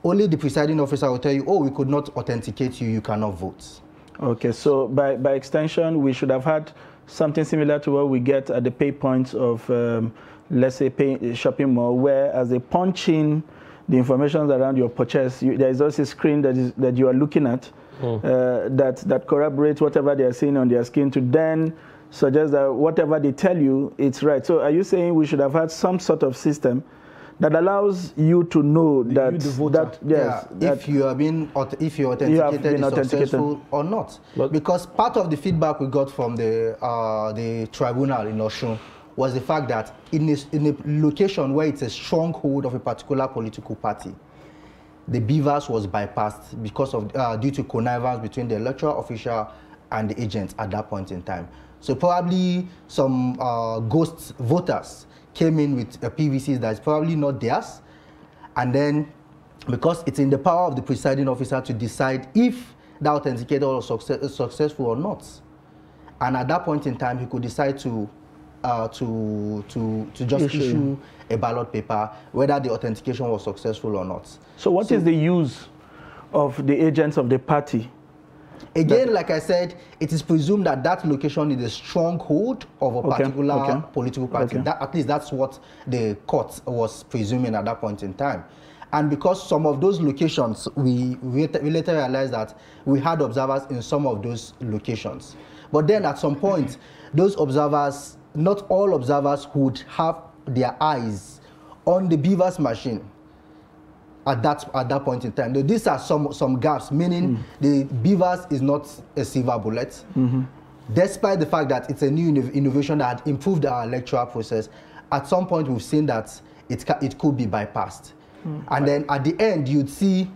Only the presiding officer will tell you, oh, we could not authenticate you, you cannot vote. Okay, so by extension, we should have had something similar to what we get at the pay points of, let's say, shopping mall, where as they punch in the information around your purchase, there is also a screen that you are looking at that corroborates whatever they are seeing on their screen to then suggest that whatever they tell you, it's right. So are you saying we should have had some sort of system that allows you to know that if you are being authenticated is successful or not? Because part of the feedback we got from the tribunal in Osun was the fact that in a location where it's a stronghold of a particular political party, the beavers was bypassed because of due to connivance between the electoral official and the agents at that point in time. So probably some ghost voters came in with PVCs that's probably not theirs, and then because it's in the power of the presiding officer to decide if the authenticator was successful or not. And at that point in time, he could decide to just issue a ballot paper, whether the authentication was successful or not. So what is the use of the agents of the party? Again, like I said, it is presumed that that location is a stronghold of a particular political party. That, at least that's what the court was presuming at that point in time. And because some of those locations, we later realized that we had observers in some of those locations. But then at some point, those observers, not all observers would have their eyes on the beavers machine at that point in time. Now, these are some gaps, meaning the beavers is not a silver bullet. Despite the fact that it's a new innovation that had improved our electoral process, at some point we've seen that it could be bypassed. And then at the end, you'd see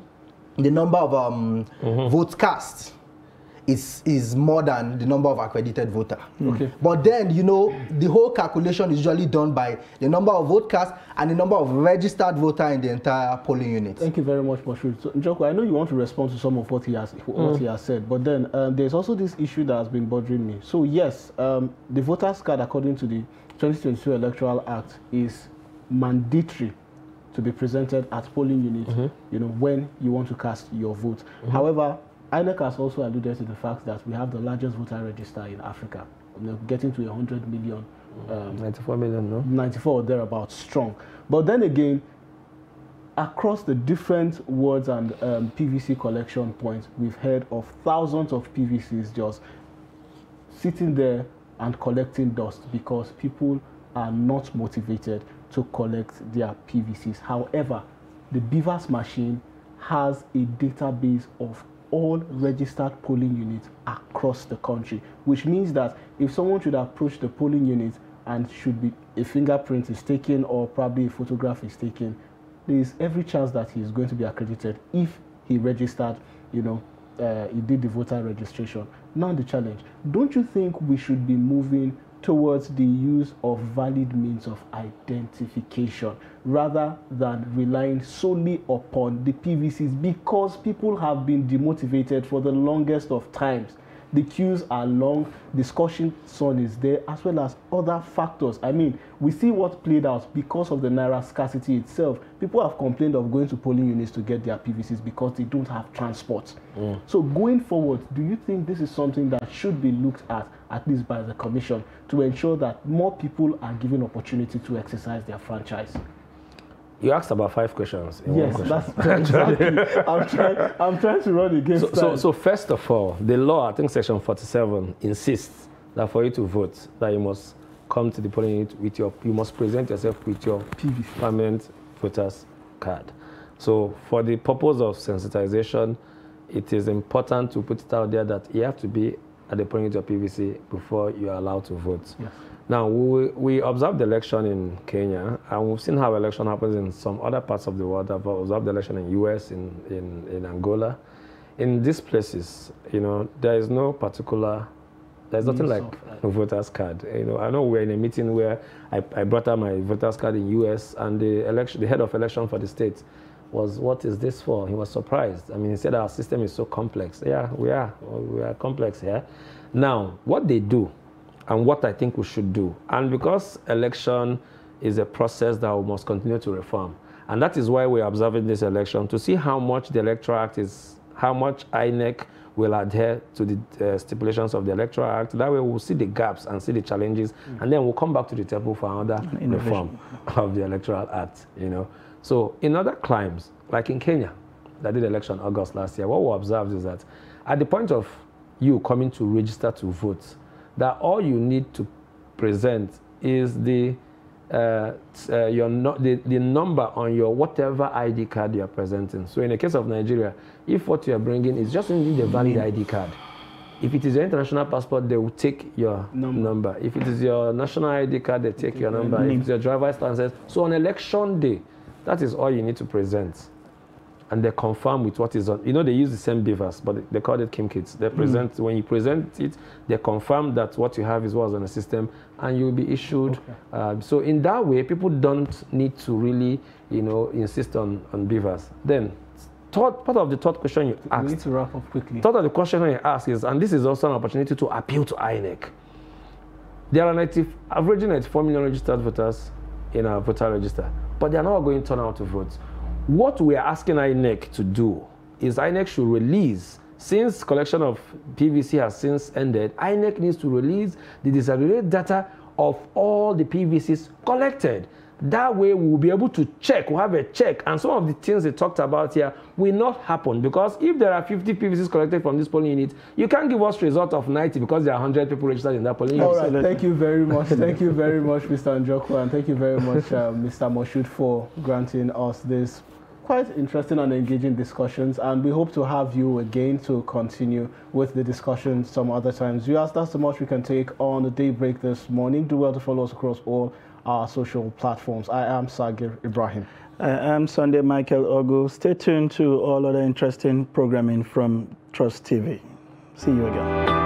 the number of votes cast is more than the number of accredited voters. But then, you know, the whole calculation is usually done by the number of vote cast and the number of registered voters in the entire polling unit. Thank you very much, Moshood. So, Njoko, I know you want to respond to some of what he has said, but then there's also this issue that has been bothering me. So yes, the voters card, according to the 2022 Electoral Act, is mandatory to be presented at polling units, you know, when you want to cast your vote. However, INEC has also alluded to the fact that we have the largest voter register in Africa, you know, getting to 100 million. 94 million, no? 94 or thereabouts strong. But then again, across the different wards and PVC collection points, we've heard of thousands of PVCs just sitting there and collecting dust because people are not motivated to collect their PVCs. However, the beavers machine has a database of all registered polling units across the country, which means that if someone should approach the polling unit and a fingerprint is taken or probably a photograph is taken, there is every chance that he is going to be accredited if he registered, you know, he did the voter registration. Now the challenge, don't you think we should be moving towards the use of valid means of identification rather than relying solely upon the PVCs, because people have been demotivated for the longest of times? The queues are long, the scorching sun is there, as well as other factors. I mean, we see what played out because of the Naira scarcity itself. People have complained of going to polling units to get their PVCs because they don't have transport. So going forward, do you think this is something that should be looked at least by the Commission, to ensure that more people are given opportunity to exercise their franchise? You asked about 5 questions in yes, one question. That's exactly. I'm trying to run against time. So first of all, the law, I think Section 47, insists that for you to vote, that you must come to the polling unit with you must present yourself with your permanent voter's card. So for the purpose of sensitization, it is important to put it out there that you have to be at the polling unit of PVC before you are allowed to vote. Yes. Now, we observed the election in Kenya, and we've seen how election happens in some other parts of the world. I've observed the election in US, in Angola. In these places, you know, there's nothing like a voter's card. You know, I know we're in a meeting where I brought out my voter's card in US, and the head of election for the state was, "What is this for?" He was surprised. I mean, he said our system is so complex. Yeah, we are complex here. Now, what they do, and what I think we should do, and because election is a process that we must continue to reform, and that is why we're observing this election, to see how much the Electoral Act is, how much INEC will adhere to the stipulations of the Electoral Act. That way we'll see the gaps and see the challenges, and then we'll come back to the table for another reform of the Electoral Act, you know. So in other climes, like in Kenya, that did election August last year, what we observed is that at the point of you coming to register to vote, that all you need to present is the number on your whatever ID card you are presenting. So in the case of Nigeria, if what you are bringing is just only a valid ID card, if it is your international passport, they will take your number. If it is your national ID card, they take your number. If it's your driver's license. So on election day, that is all you need to present. and they confirm with what is on. You know, they use the same beavers, but they call it Kim kits. They present, when you present it, they confirm that what you have is what's on the system, and you'll be issued. Okay. So in that way, people don't need to really, you know, insist on beavers. Then, part of the third question you asked. We need to wrap up quickly. Part of the question you asked is, and this is also an opportunity to appeal to INEC. There are averaging 94 million registered voters in our voter register, but they are not going to turn out to vote. What we are asking INEC to do is INEC should release, since collection of PVC has since ended, INEC needs to release the disaggregated data of all the PVCs collected. That way we'll be able to check, we'll have a check, and some of the things they talked about here will not happen, because if there are 50 PVCs collected from this polling unit, you can't give us result of 90 because there are 100 people registered in that polling unit. All right, thank you very much. Thank you very much, Mr. Njoku, and thank you very much, Mr. Moshood, for granting us this quite interesting and engaging discussions, and we hope to have you again to continue with the discussion some other times. That's so much we can take on the Daybreak this morning. Do well to follow us across all our social platforms. I am Sagir Ibrahim. I am Sunday Michael Ogu. Stay tuned to all other interesting programming from Trust TV. See you again.